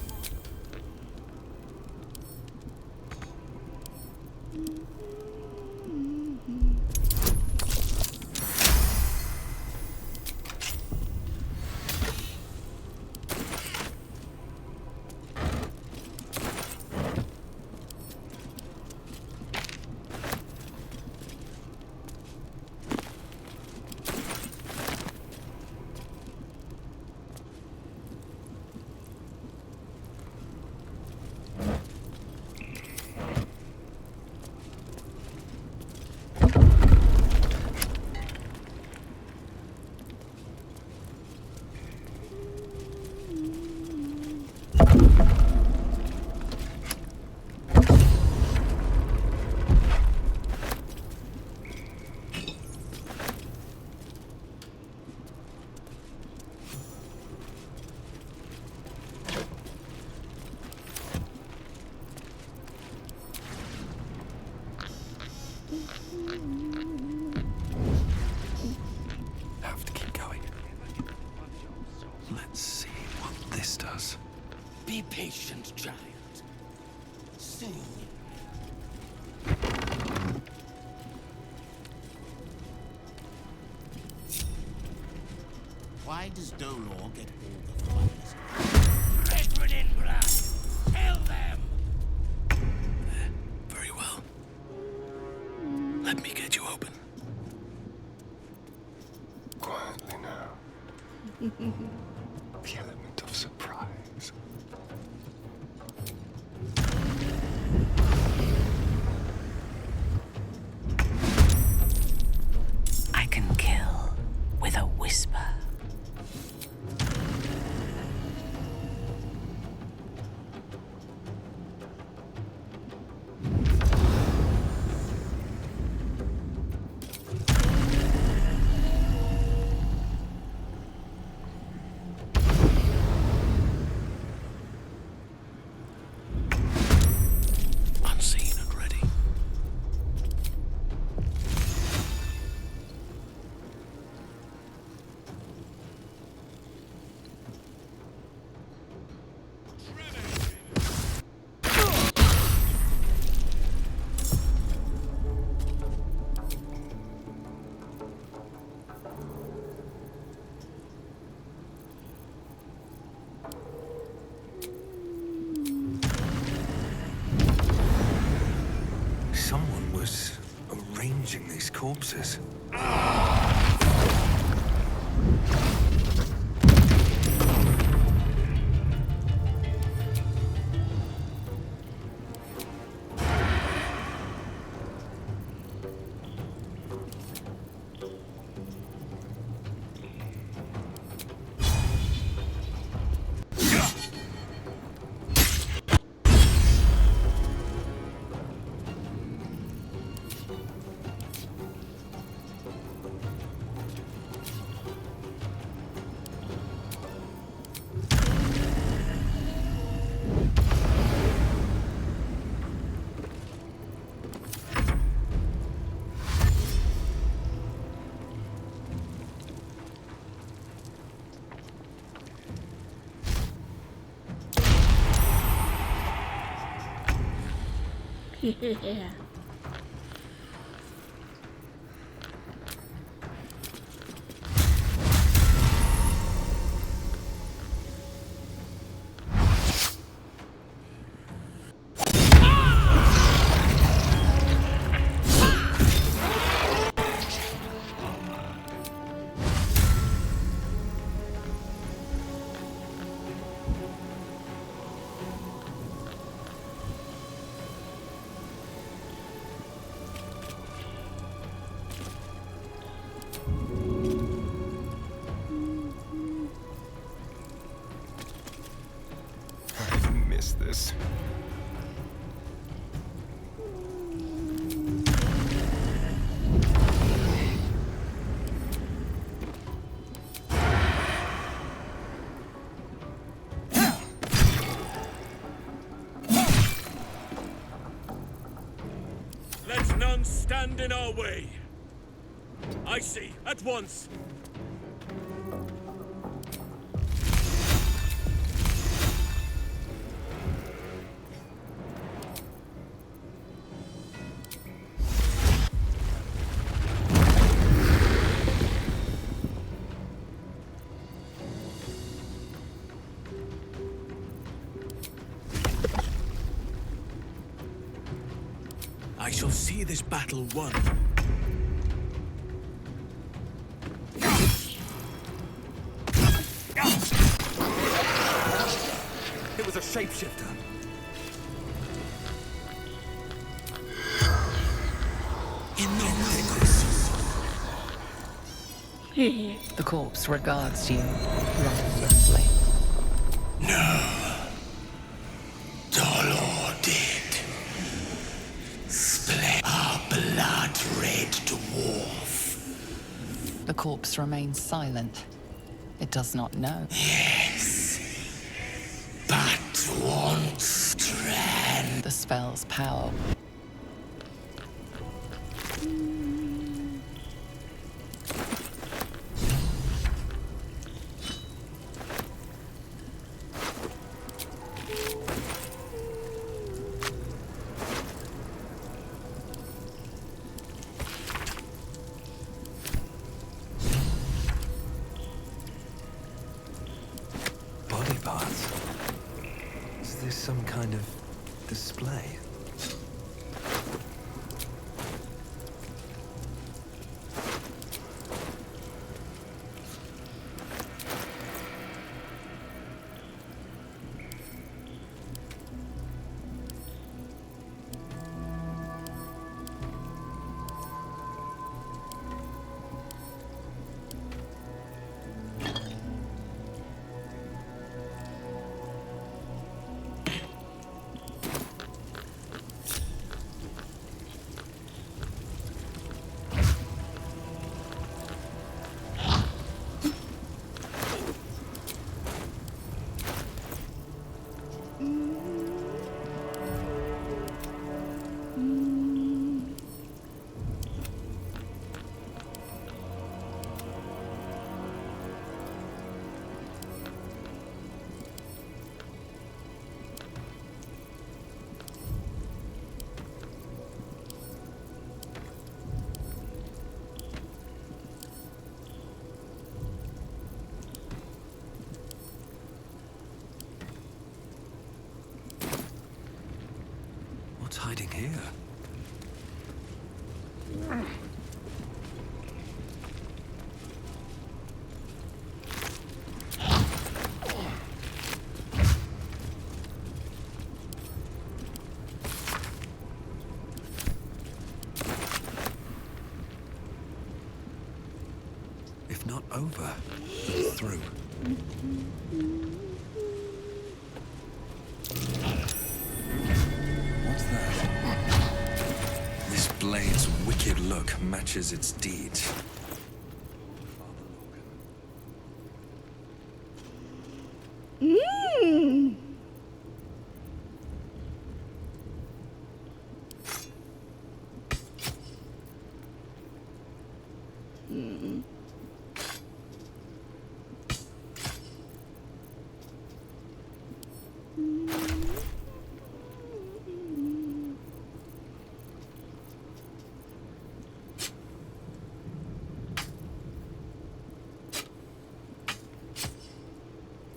Have to keep going. Let's see what this does. Be patient, giant. Soon. Why does Dolor get all the fires? Brethren in blood, tell them! Very well. Let me get you open. Quietly now. The element of surprise. I can kill with a whisper. Unseen and ready. Someone was arranging these corpses. Yeah. I missed this. Let none stand in our way. I see, at once. I shall see this battle won. It was a shapeshifter. In the The corpse regards you lifelessly. No. Dolor did. Split our blood-red dwarf. The corpse remains silent. It does not know. Yes. But once Dran. The spell's power. Body parts. Is this some kind of display? here? If not over, then through. What's that? This blade's wicked look matches its deeds.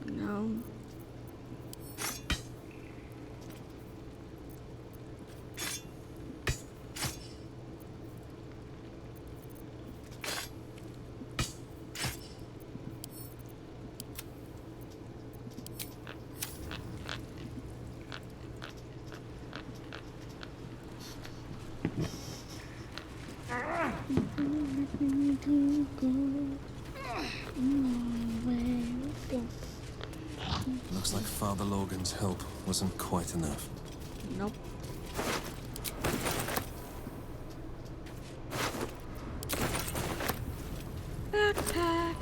No. Looks like Father Logan's help wasn't quite enough. Nope. Backpack.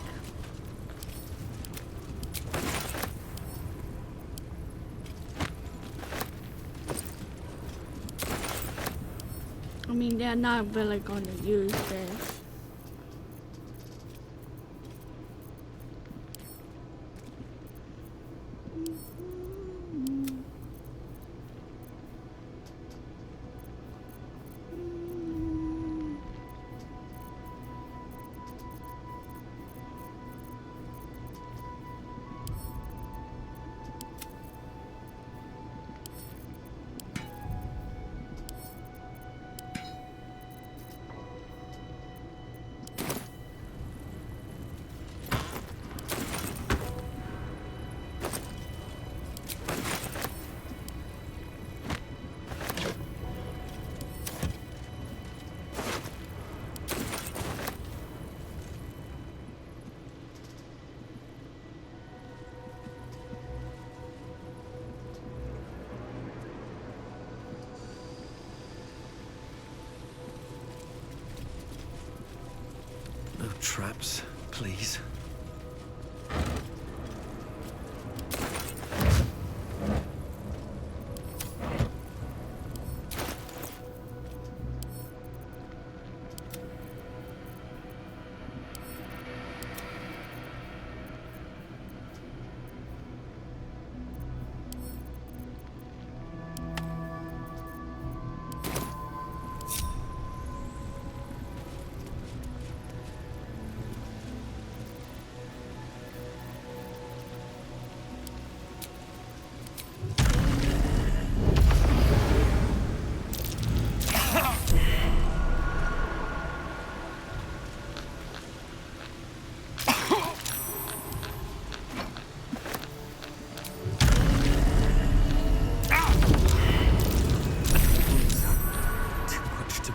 I mean, they're not really gonna use this. No traps, please.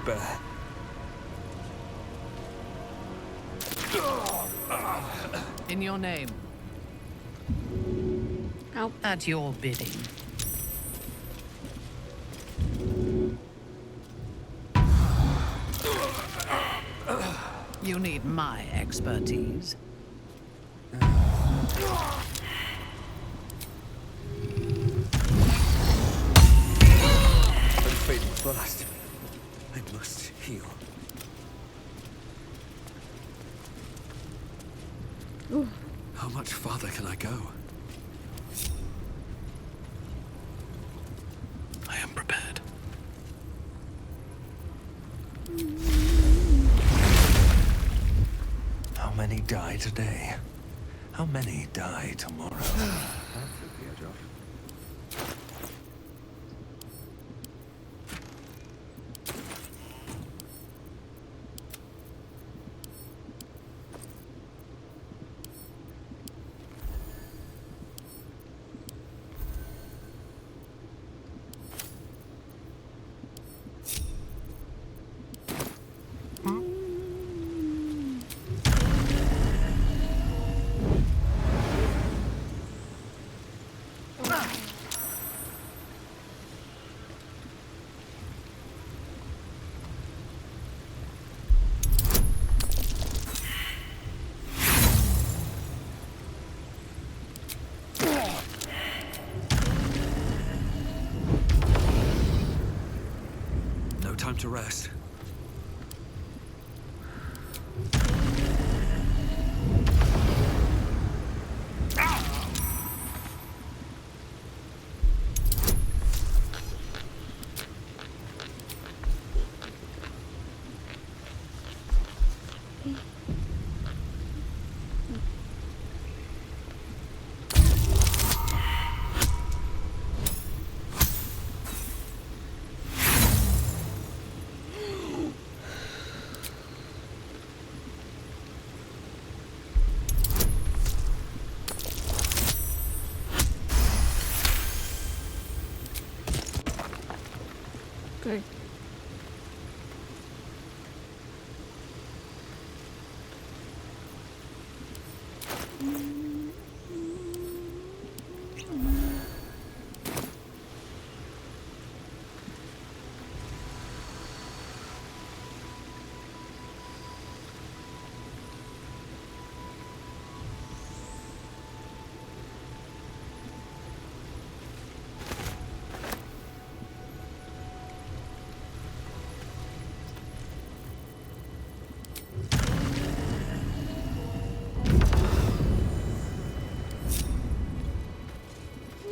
Bear. In your name. At your bidding. You need my expertise. I'm fading fast. I must heal. Ooh. How much farther can I go? I am prepared. How many die today? How many die tomorrow? to rest. Good.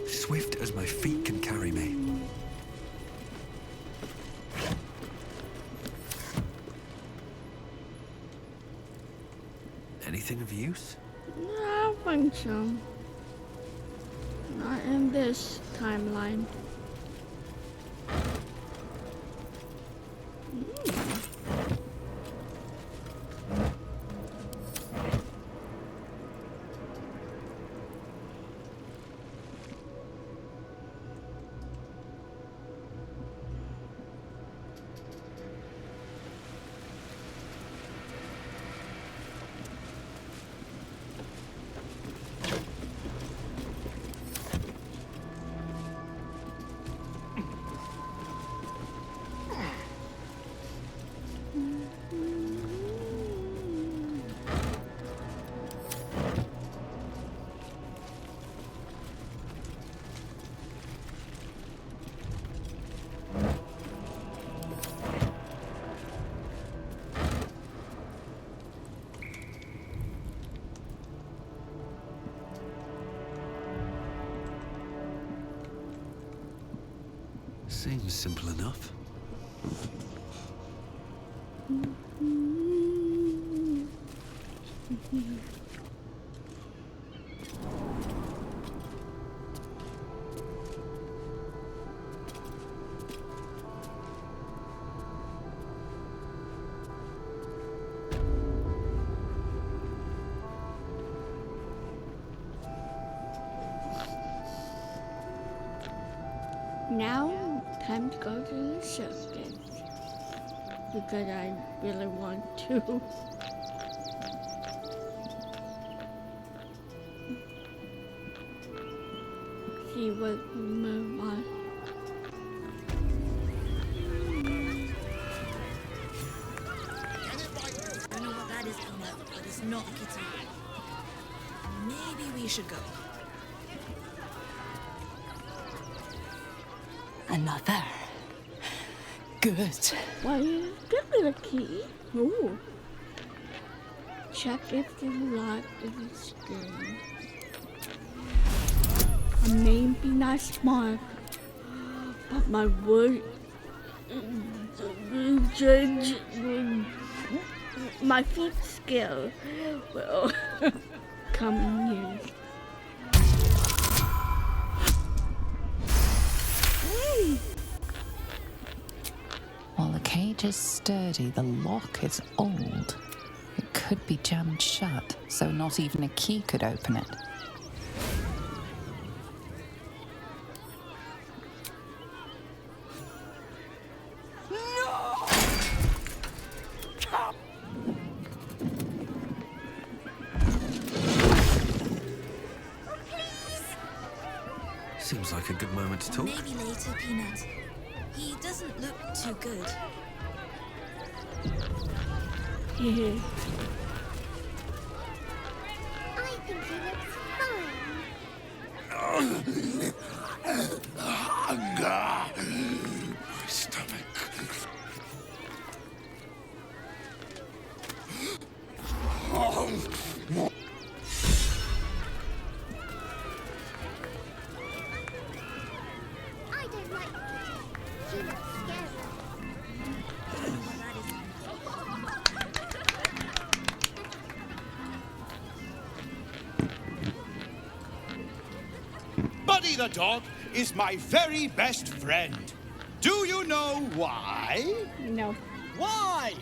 Swift as my feet can carry me. Anything of use? No, I don't think so. Not in this timeline. Seems simple enough. Now, time to go to the circus. Because I really want to. See what we move on. I don't know what that is coming out, but it's not a kitty. Maybe we should go. Another. Good. Why you give me the key? Ooh. Check if the lock is screen. I may be not smart, but my word, judge, my feet skill will come in use. While the cage is sturdy, the lock is old. It could be jammed shut, so not even a key could open it. Seems like a good moment to talk. Maybe later, Peanut. He doesn't look too good. Yeah. I think he looks fine. Hunger. My stomach. I don't like Kitty. She looks scary. Buddy the dog is my very best friend. Do you know why? No. Why?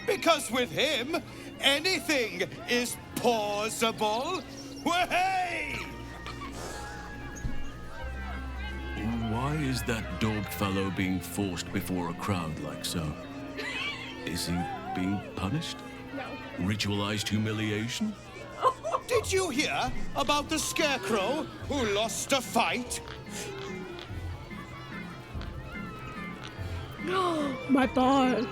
Because with him, anything is possible. Way! Why is that dog fellow being forced before a crowd like so? Is he being punished? No. Ritualized humiliation? Did you hear about the scarecrow who lost a fight? My God.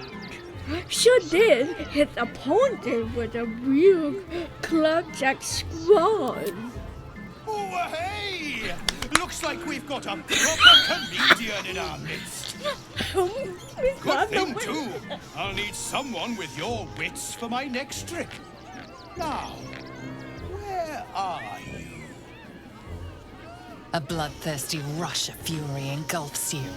Sure did. His opponent was a real clubjack squad. Oh, hey! Looks like we've got a proper comedian in our midst. Good thing, too. I'll need someone with your wits for my next trick. Now, where are you? A bloodthirsty rush of fury engulfs you.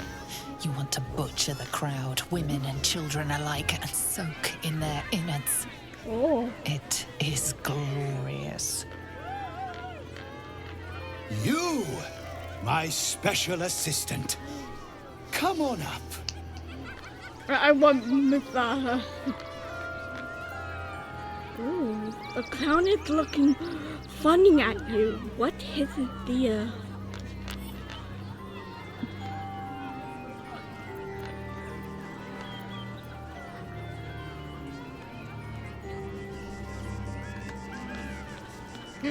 You want to butcher the crowd, women and children alike, and soak in their innards. Oh. It is glorious. You, my special assistant. Come on up. I want Miss Lara. Ooh, the clown is looking funny at you. What is his deal?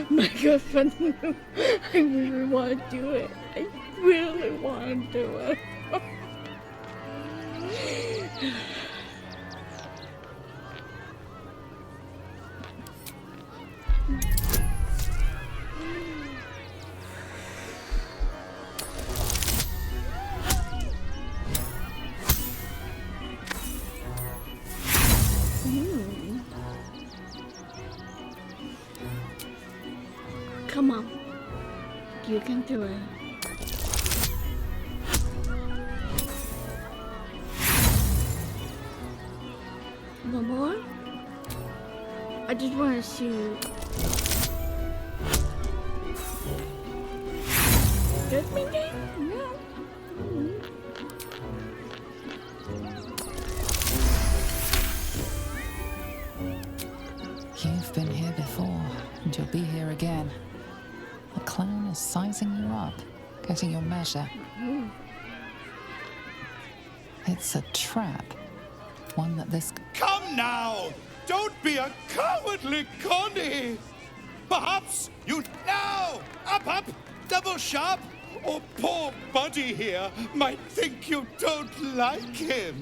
My girlfriend, I really want to do it. I really want to do it. Come on. You can do it. One more? I just want to see you. Just me there? No. You've been here before, and you'll be here again. The clown is sizing you up, getting your measure. It's a trap. One that this... Come now! Don't be a cowardly Connie! Perhaps you now! Up! Double sharp! Or poor Buddy here might think you don't like him.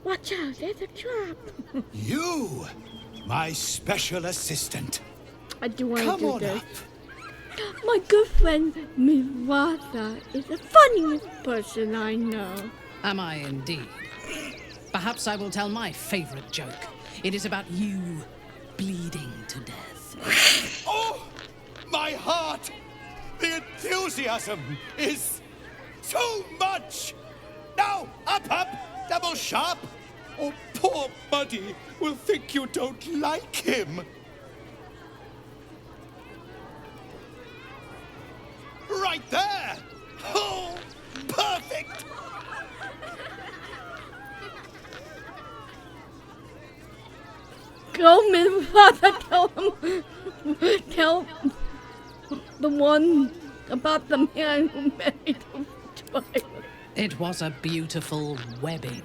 Watch out, there's a trap. You, my special assistant. I do want to Come do on this. up. My good friend, Miss Martha, is the funniest person I know. Am I indeed? Perhaps I will tell my favorite joke. It is about you bleeding to death. Oh, my heart! The enthusiasm is too much! Now, up, double sharp, or poor Buddy will think you don't like him. Right there! Oh, perfect! Kill me, father, kill him. Kill the one about the man who married him twice. It was a beautiful webbing.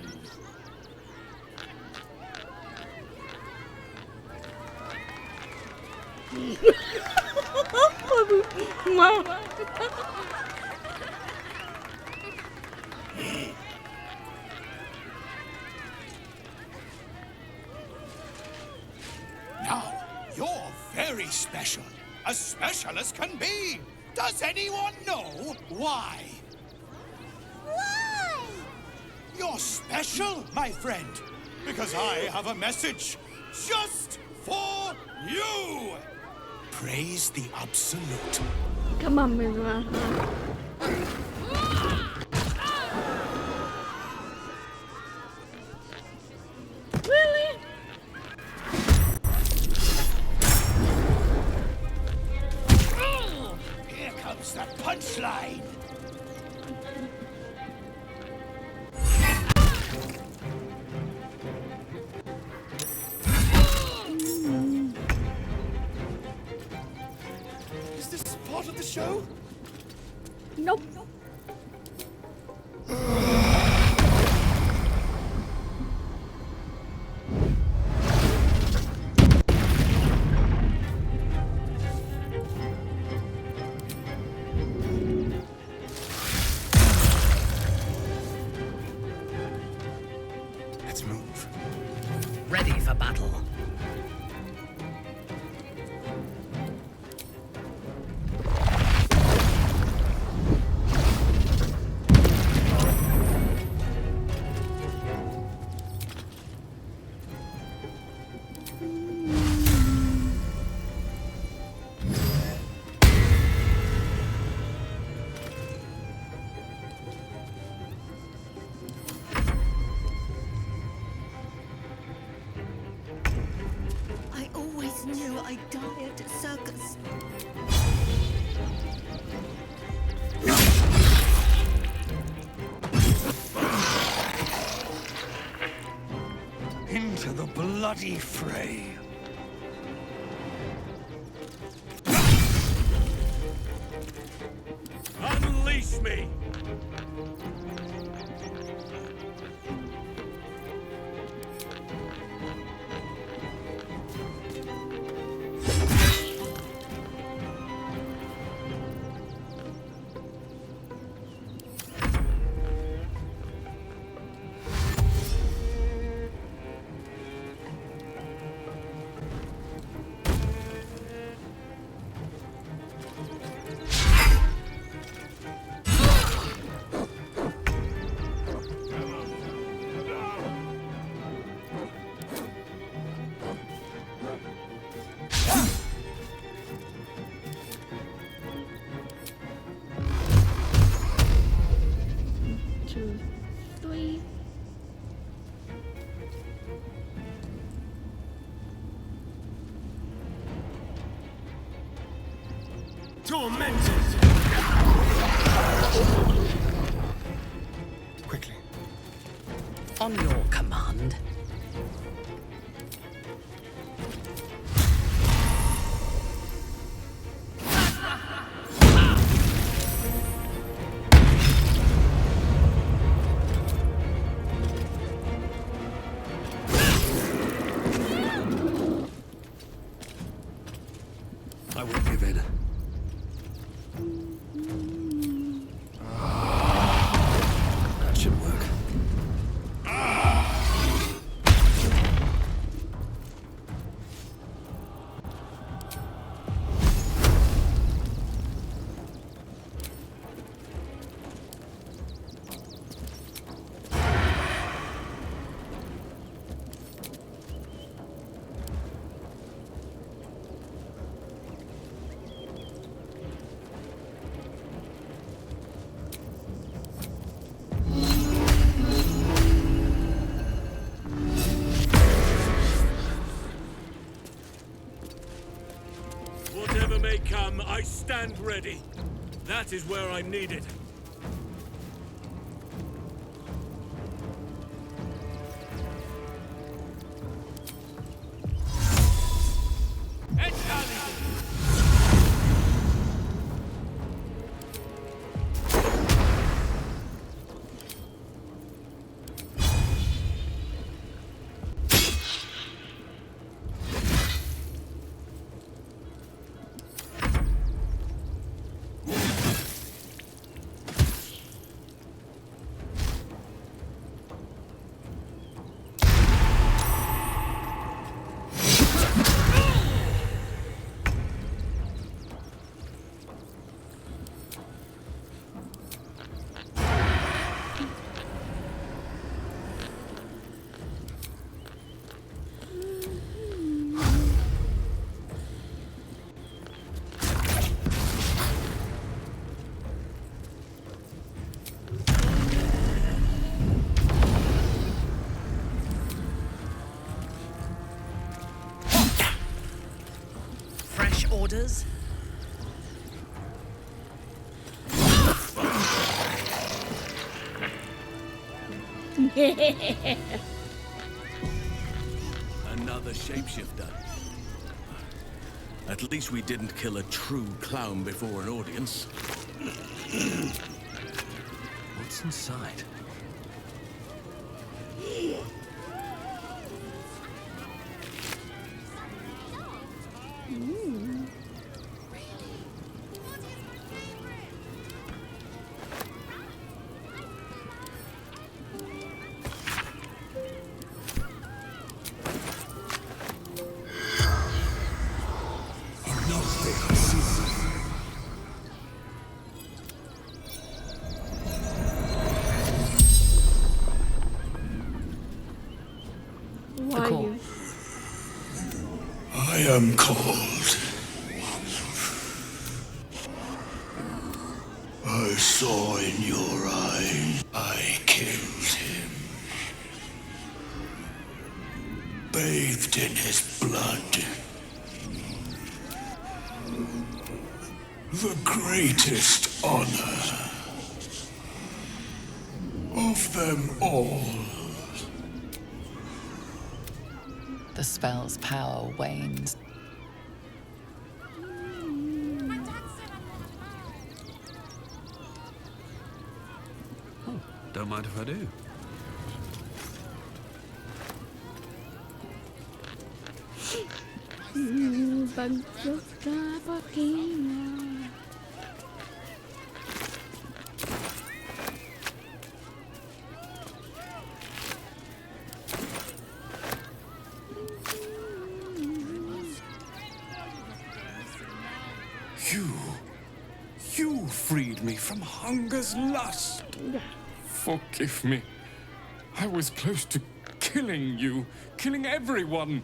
Now, you're very special. As special as can be. Does anyone know why? Why? You're special, my friend. Because I have a message just for you. Praise the Absolute. Come on, Mira. Really? Here comes the punchline. Is this part of the show? Nope. Let's move. Ready for battle. I always knew I'd die at a circus. Into the bloody fray. Unleash me! Tormented! Quickly. On your command. I won't give in. That should work. may come, I stand ready. That is where I'm needed. Orders? Another shapeshifter. At least we didn't kill a true clown before an audience. What's inside? I am cold. I saw in your eyes. I killed him. Bathed in his blood. The greatest honor of them all. The spell's power wanes. Oh, don't mind if I do. You freed me from hunger's lust. Forgive me. I was close to killing you, killing everyone.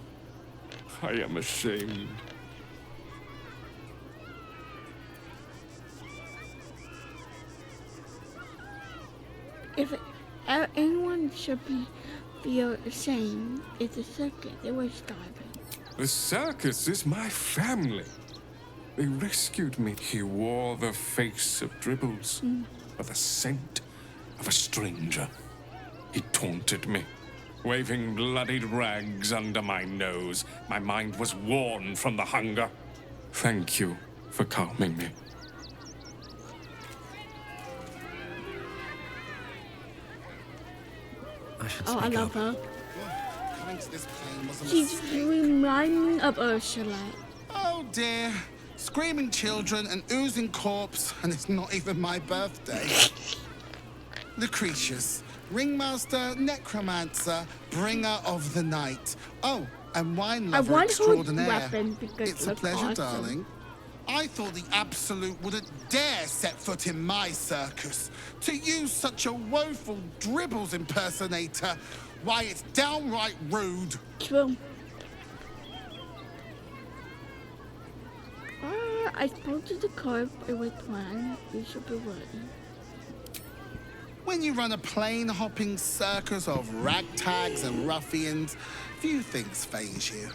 I am ashamed. If anyone should feel ashamed, it's a circus. It was starving. The circus is my family. They rescued me. He wore the face of Dribbles, or the scent of a stranger. He taunted me, waving bloodied rags under my nose. My mind was worn from the hunger. Thank you for calming me. I love her. She's reminding of Ursula. Oh dear. Screaming children, an oozing corpse, and it's not even my birthday. Lucretius, ringmaster, necromancer, bringer of the night. Oh, and wine lover extraordinaire. It's a pleasure, awesome. Darling. I thought the Absolute wouldn't dare set foot in my circus. To use such a woeful Dribbles impersonator, why, it's downright rude. True. I spoke to the curve it was planned. You should be ready. When you run a plane-hopping circus of ragtags and ruffians, few things faze you.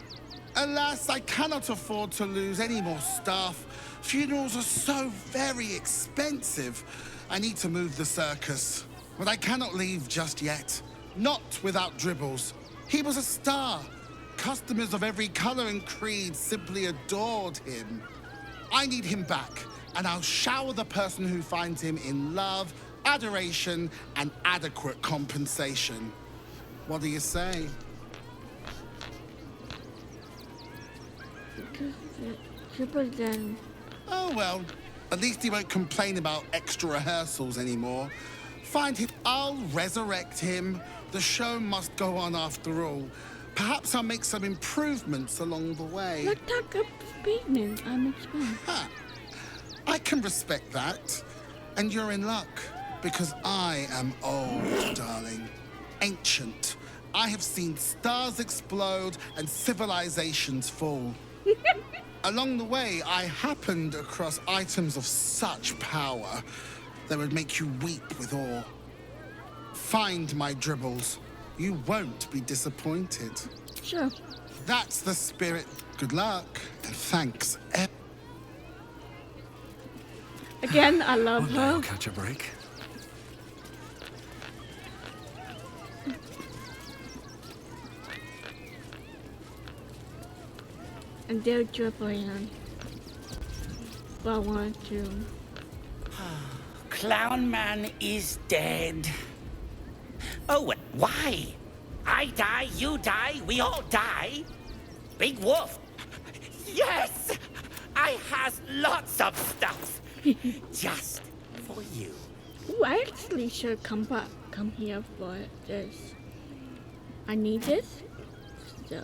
Alas, I cannot afford to lose any more staff. Funerals are so very expensive. I need to move the circus. But I cannot leave just yet. Not without Dribbles. He was a star. Customers of every color and creed simply adored him. I need him back, and I'll shower the person who finds him in love, adoration, and adequate compensation. What do you say? Oh well, at least he won't complain about extra rehearsals anymore. Find him, I'll resurrect him. The show must go on after all. Perhaps I'll make some improvements along the way. What type of treatment? I'm explaining. Huh. I can respect that. And you're in luck, because I am old, darling. Ancient. I have seen stars explode and civilizations fall. Along the way, I happened across items of such power that would make you weep with awe. Find my Dribbles. You won't be disappointed. Sure. That's the spirit. Good luck, and thanks. Again, I love her. I'll catch a break. And they're dribbling. But I want to. Clown Man is dead. Oh, why? I die, you die, we all die. Big Wolf. Yes! I has lots of stuff. Just for you. Ooh, I actually should come here for this. I need this. So...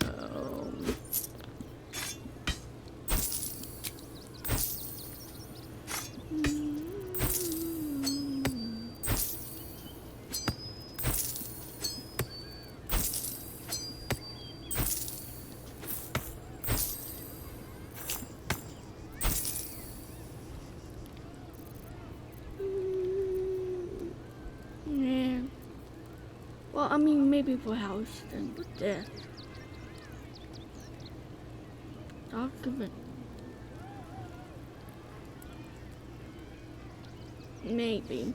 Well, I mean, maybe for house then, but there. Document. Maybe.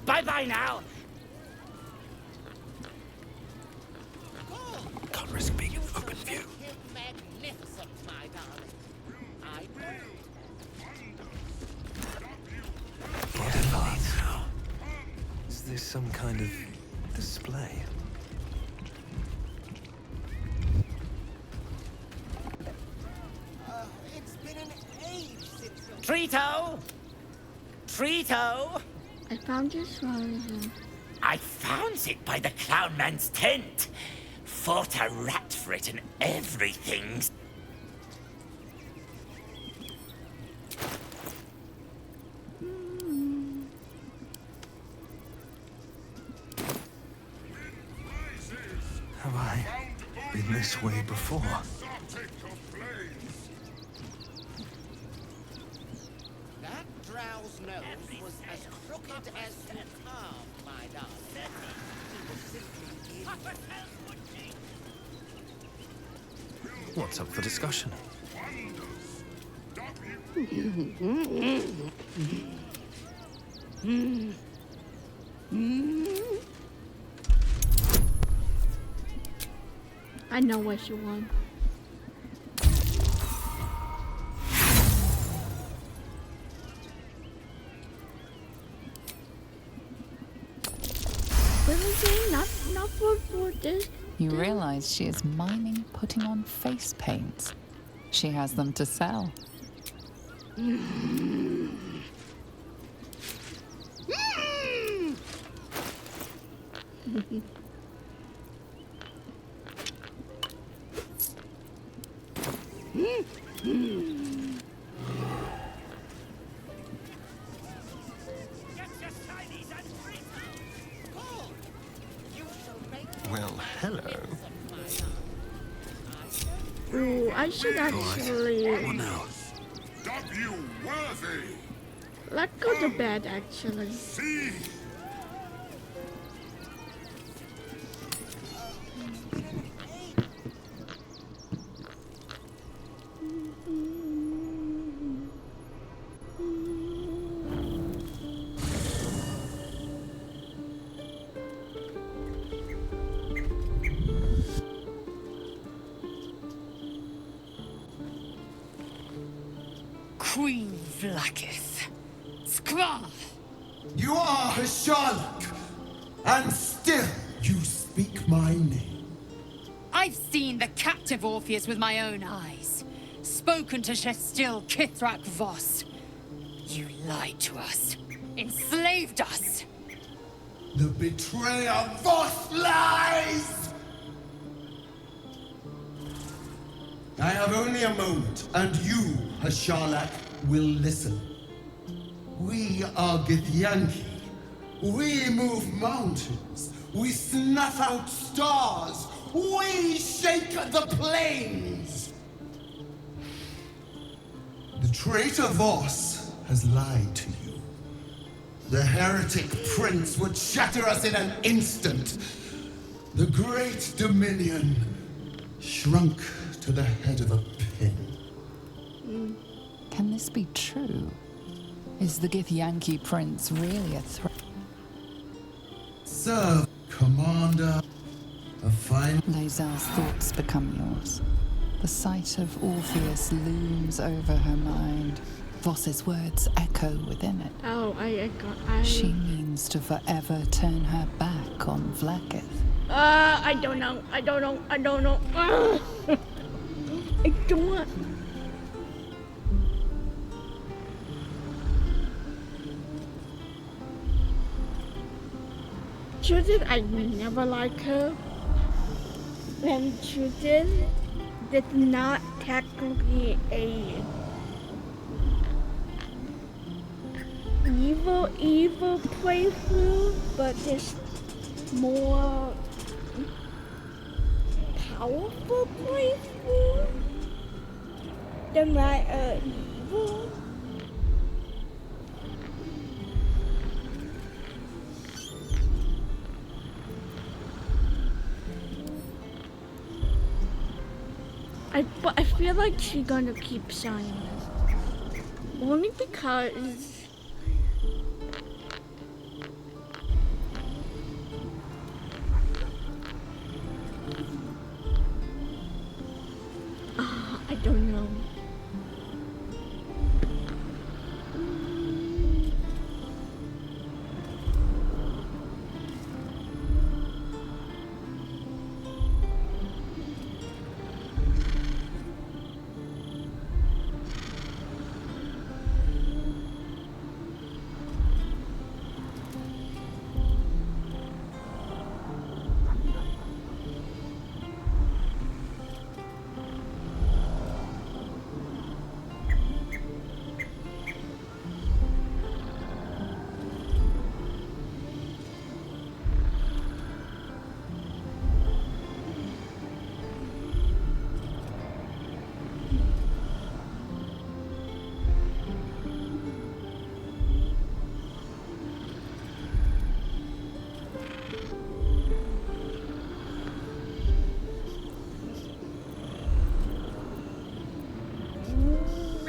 Bye-bye now. Can't risk being in open view. Magnificent, my darling. What a light now. Is this some kind of display? It's been an age since... Trito! Trito! I found this one. I found it by the Clown Man's tent. Fought a rat for it and everything. Have I been this way before? That drow's nose was as crooked as you carved, my darling. He was simply What's up for discussion? I know what you want. Really, not for this. You realize she is miming putting on face paints. She has them to sell. Well, hello. Ooh, I should actually. What now? W worthy. Let's go to bed, actually. Queen Vlakith. Skvar! You are Hasharlok, and still you speak my name. I've seen the captive Orpheus with my own eyes. Spoken to Shestil Kithrak Voss. You lied to us. Enslaved us. The betrayer Voss lies! I have only a moment, and you, Hasharlok, will listen. We are Githyanki. We move mountains. We snuff out stars. We shake the plains. The traitor Voss has lied to you. The heretic prince would shatter us in an instant. The great dominion shrunk to the head of a pin. Can this be true? Is the Githyanki prince really a threat? Serve, Commander. A fine... Lazar's thoughts become yours. The sight of Orpheus looms over her mind. Voss's words echo within it. Oh, She means to forever turn her back on Vlakith. I don't know. I don't know. I don't know. I don't. Judith, I never like her. And Judith did not technically a evil playthrough, but it's more powerful playthrough than like evil. But I feel like she's gonna keep signing. Only because I don't know.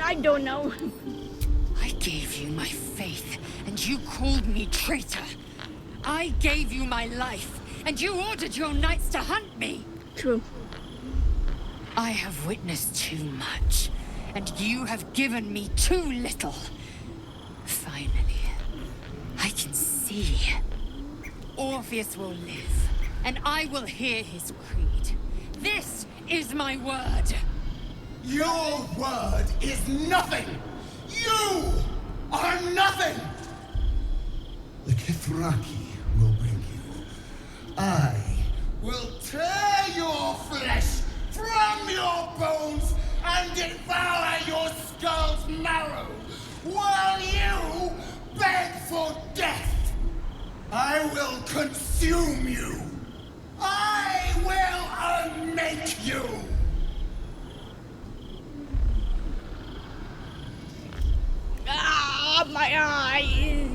I don't know. I gave you my faith, and you called me traitor. I gave you my life, and you ordered your knights to hunt me. True. I have witnessed too much, and you have given me too little. Finally, I can see. Orpheus will live, and I will hear his creed. This is my word. Your word is nothing! You are nothing! The Kithraki will bring you. I will tear your flesh from your bones and devour your skull's marrow while you beg for death. I will consume you. I will unmake you. my eyes.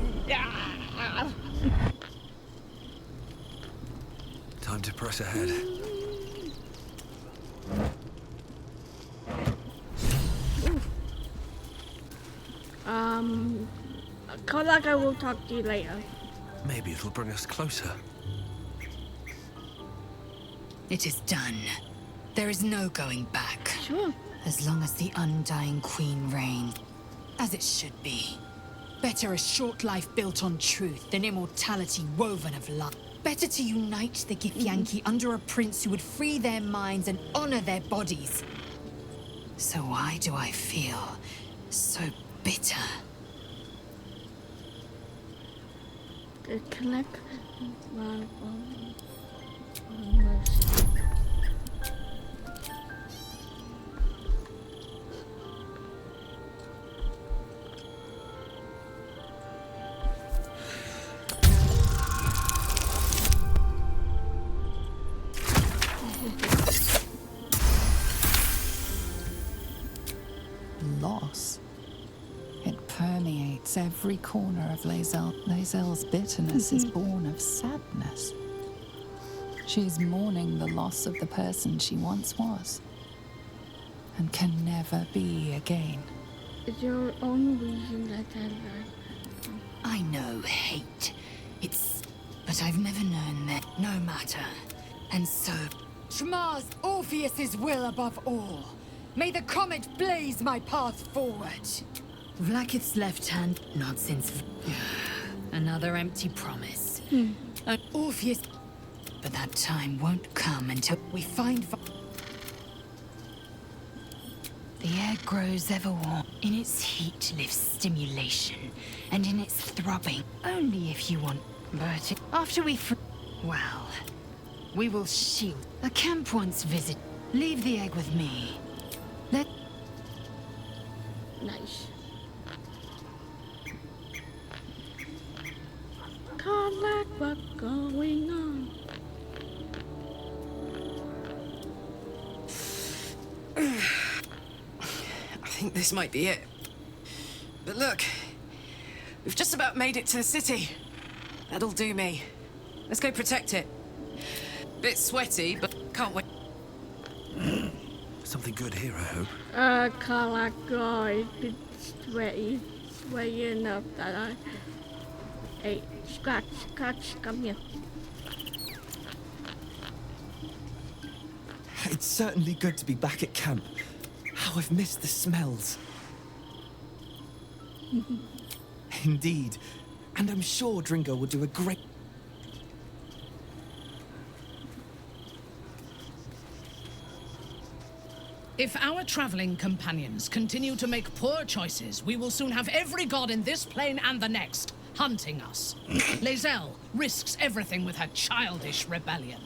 Time to press ahead. Kodak, I will talk to you later. Maybe it'll bring us closer. It is done. There is no going back. Sure. As long as the Undying Queen reigns. As it should be. Better a short life built on truth than immortality woven of love. Better to unite the Githyanki under a prince who would free their minds and honor their bodies. So why do I feel so bitter? Connect. Loss. It permeates every corner of Lae'zel. Lae'zel's bitterness is born of sadness. She's mourning the loss of the person she once was, and can never be again. Is your own reason that I know hate. But I've never known that. No matter. And so, Shmar's Orpheus's will above all. May the comet blaze my path forward. Vlakith's left hand, not since. Another empty promise. An Orpheus. But that time won't come until we find. The air grows ever warm. In its heat lives stimulation, and in its throbbing, only if you want. But after we well, we will shield. A camp once visit. Leave the egg with me. Nice. Kodak, what's going on? I think this might be it. But look, we've just about made it to the city. That'll do me. Let's go protect it. Bit sweaty, but can't wait. Something good here, I hope. Kodak, it's been sweaty enough that I. Hey, Scratch, come here. It's certainly good to be back at camp. How I've missed the smells. Indeed. And I'm sure Dringo will do a great... If our traveling companions continue to make poor choices, we will soon have every god in this plane and the next hunting us. Lae'zel risks everything with her childish rebellion.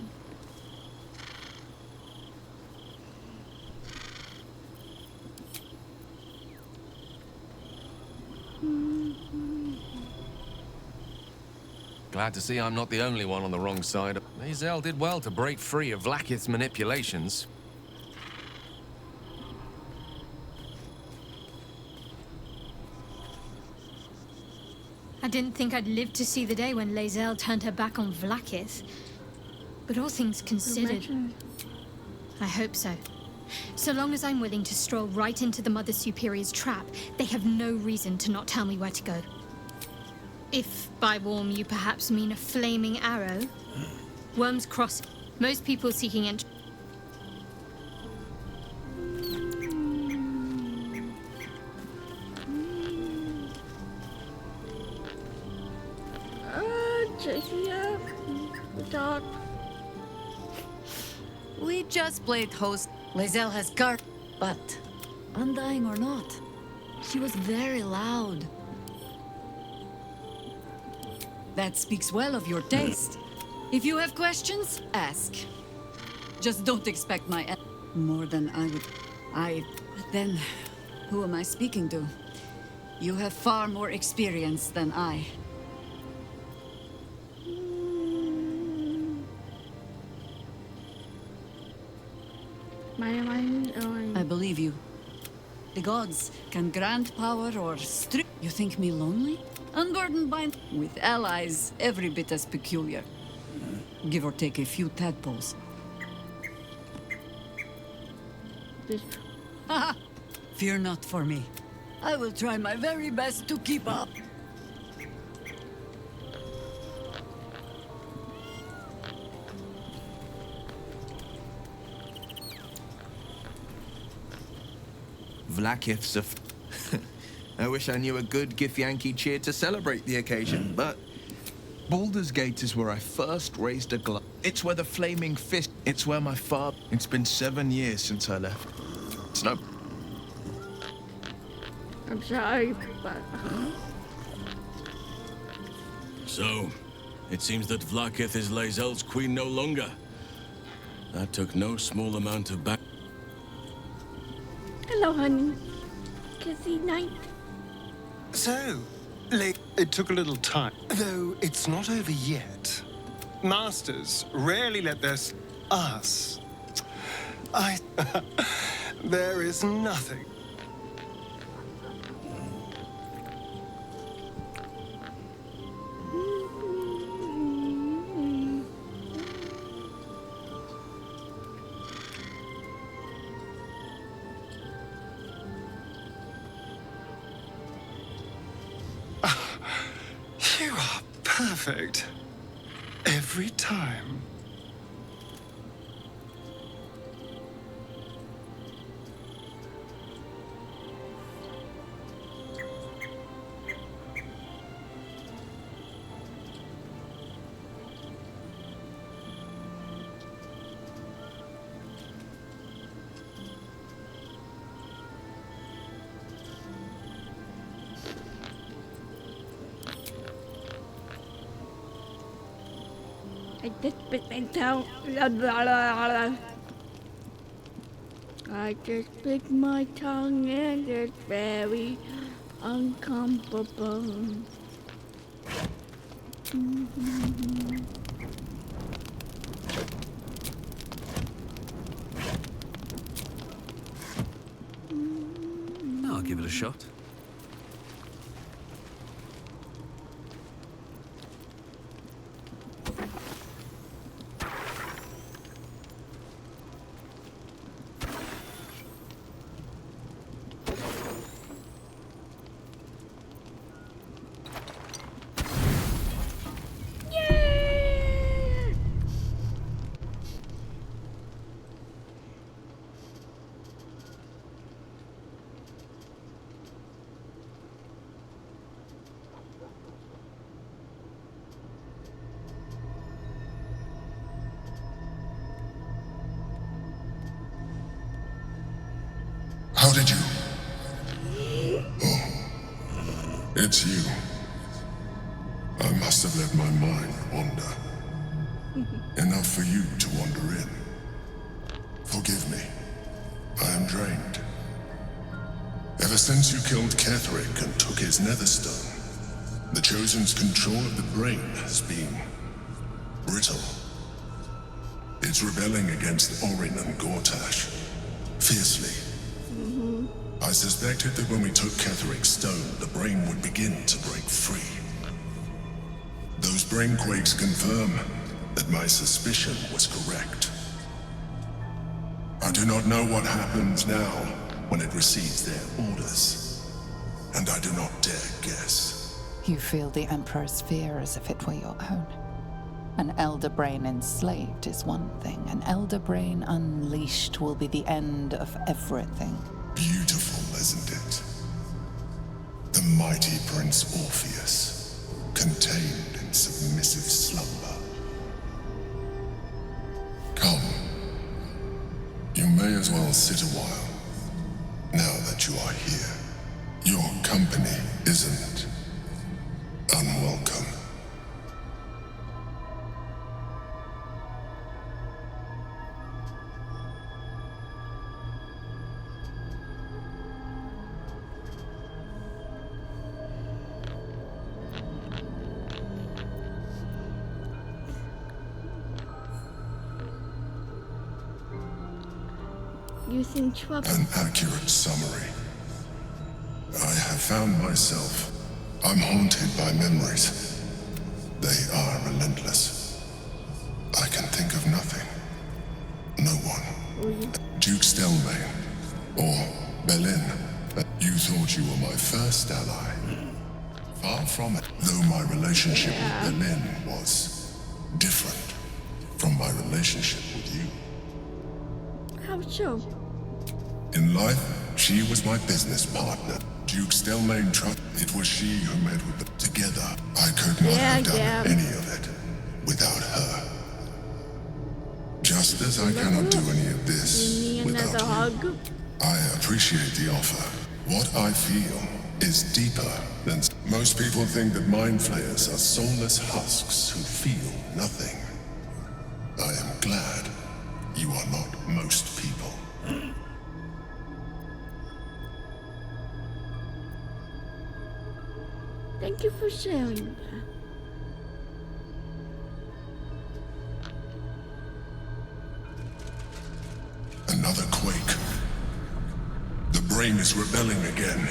Glad to see I'm not the only one on the wrong side. Lae'zel did well to break free of Vlakith's manipulations. I didn't think I'd live to see the day when Lae'zel turned her back on Vlakith. But all things considered, I hope so. So long as I'm willing to stroll right into the Mother Superior's trap, they have no reason to not tell me where to go. If by warm you perhaps mean a flaming arrow. Worm's Cross. Most people seeking entry. We just played host. Lae'zel has guard, but undying or not, she was very loud. That speaks well of your taste. If you have questions, ask. Just don't expect my more than I would. Then, who am I speaking to? You have far more experience than I. I believe you. The gods can grant power or strip. You think me lonely? Unburdened by... with allies every bit as peculiar. Give or take a few tadpoles. Haha! Fear not for me. I will try my very best to keep up. Vlakith's a... I wish I knew a good Githyanki cheer to celebrate the occasion, but... Baldur's Gate is where I first raised a glass. It's where the flaming fist... It's where my father... It's been 7 years since I left. It's no... I'm sorry, but... So, it seems that Vlakith is Lae'zel's queen no longer. That took no small amount of back... Hello, honey. Kissy night. So, it took a little time, though it's not over yet. Masters rarely let us. There is nothing. You are perfect. Every time. I just bit my tongue. Blah, blah, blah, blah. I just bit my tongue and it's very uncomfortable. I'll give it a shot. How did you? Oh, it's you. I must have let my mind wander. Enough for you to wander in. Forgive me. I am drained. Ever since you killed Ketheric and took his netherstone, the Chosen's control of the brain has been brittle. It's rebelling against Orin and Gortash fiercely. I suspected that when we took Ketheric's stone, the brain would begin to break free. Those brain quakes confirm that my suspicion was correct. I do not know what happens now when it receives their orders, and I do not dare guess. You feel the Emperor's fear as if it were your own. An elder brain enslaved is one thing. An elder brain unleashed will be the end of everything. Beautiful, isn't it? The mighty Prince Orpheus, contained in submissive slumber. Come. You may as well sit a while, now that you are here. Your company isn't unwelcome. Using trouble. An accurate summary. I have found myself. I'm haunted by memories. They are relentless. I can think of nothing. No one. Duke Stelmane. Or Berlin. You thought you were my first ally. Far from it. Though my relationship with Berlin was different from my relationship with you. How so? In life, she was my business partner. Duke Stelmane trust. It was she who made with them. Together, I could not have done any of it without her. Just as I cannot do any of this without you. I appreciate the offer. What I feel is deeper than... Most people think that mind flayers are soulless husks who feel nothing. I am glad you are not most people. Thank you for sharing that. Another quake. The brain is rebelling again.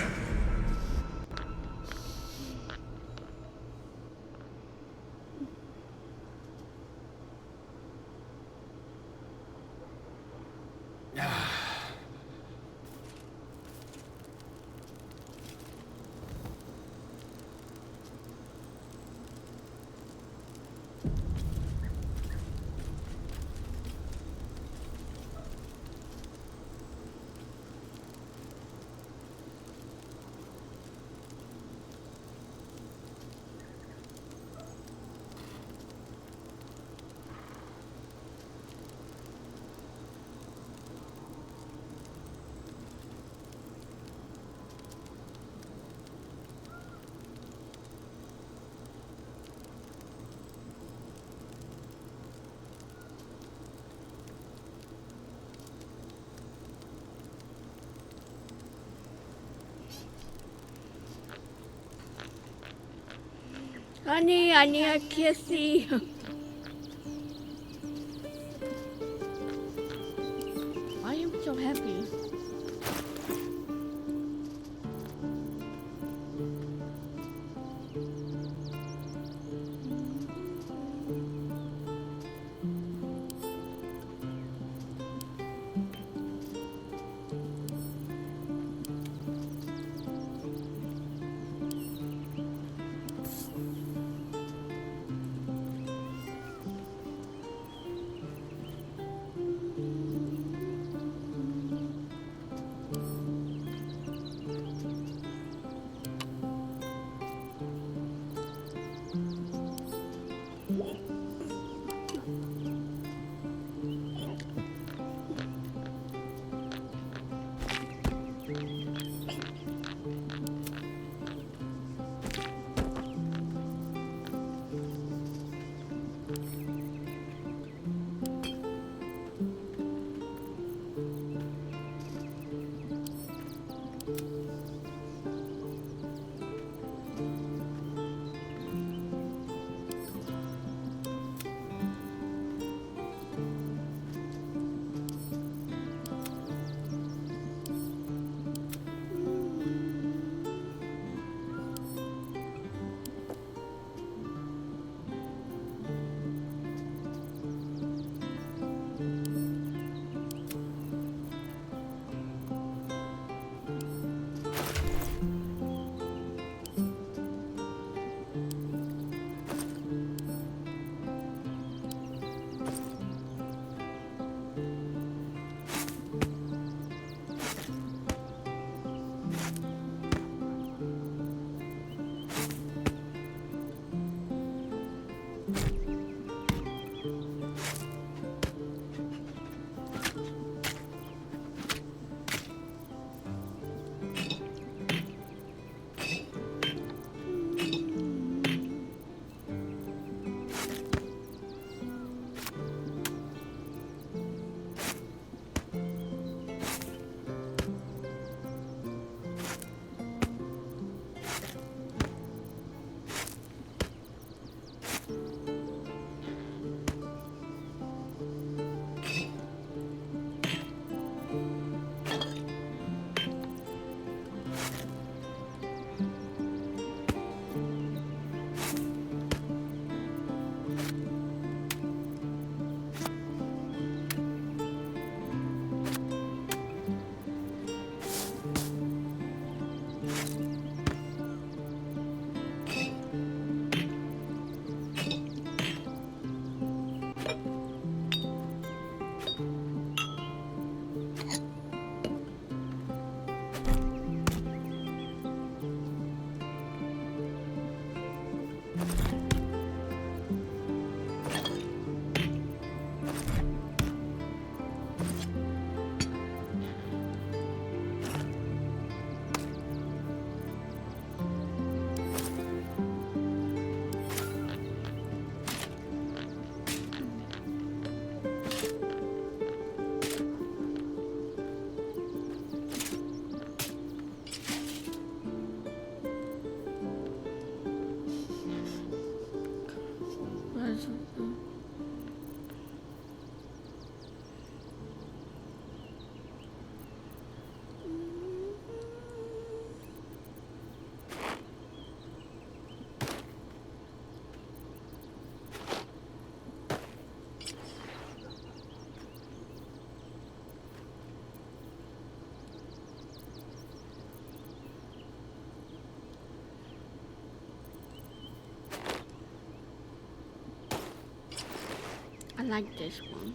Honey, I need a kissy. I am so happy. like this one.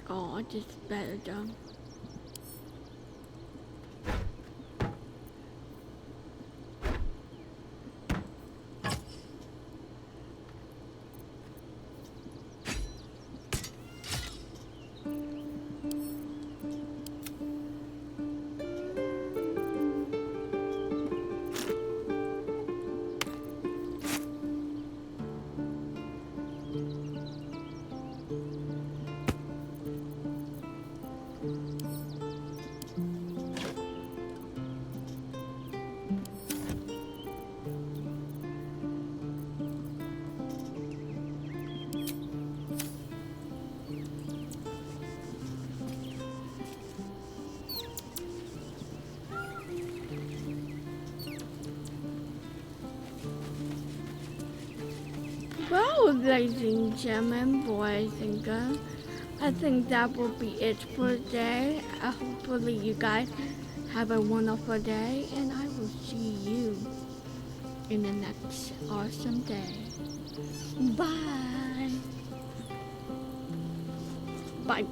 Oh, this is better done. Well, ladies and gentlemen, boys and girls, I think that will be it for today. Hopefully you guys have a wonderful day, and I will see you in the next awesome day. Bye. Bye.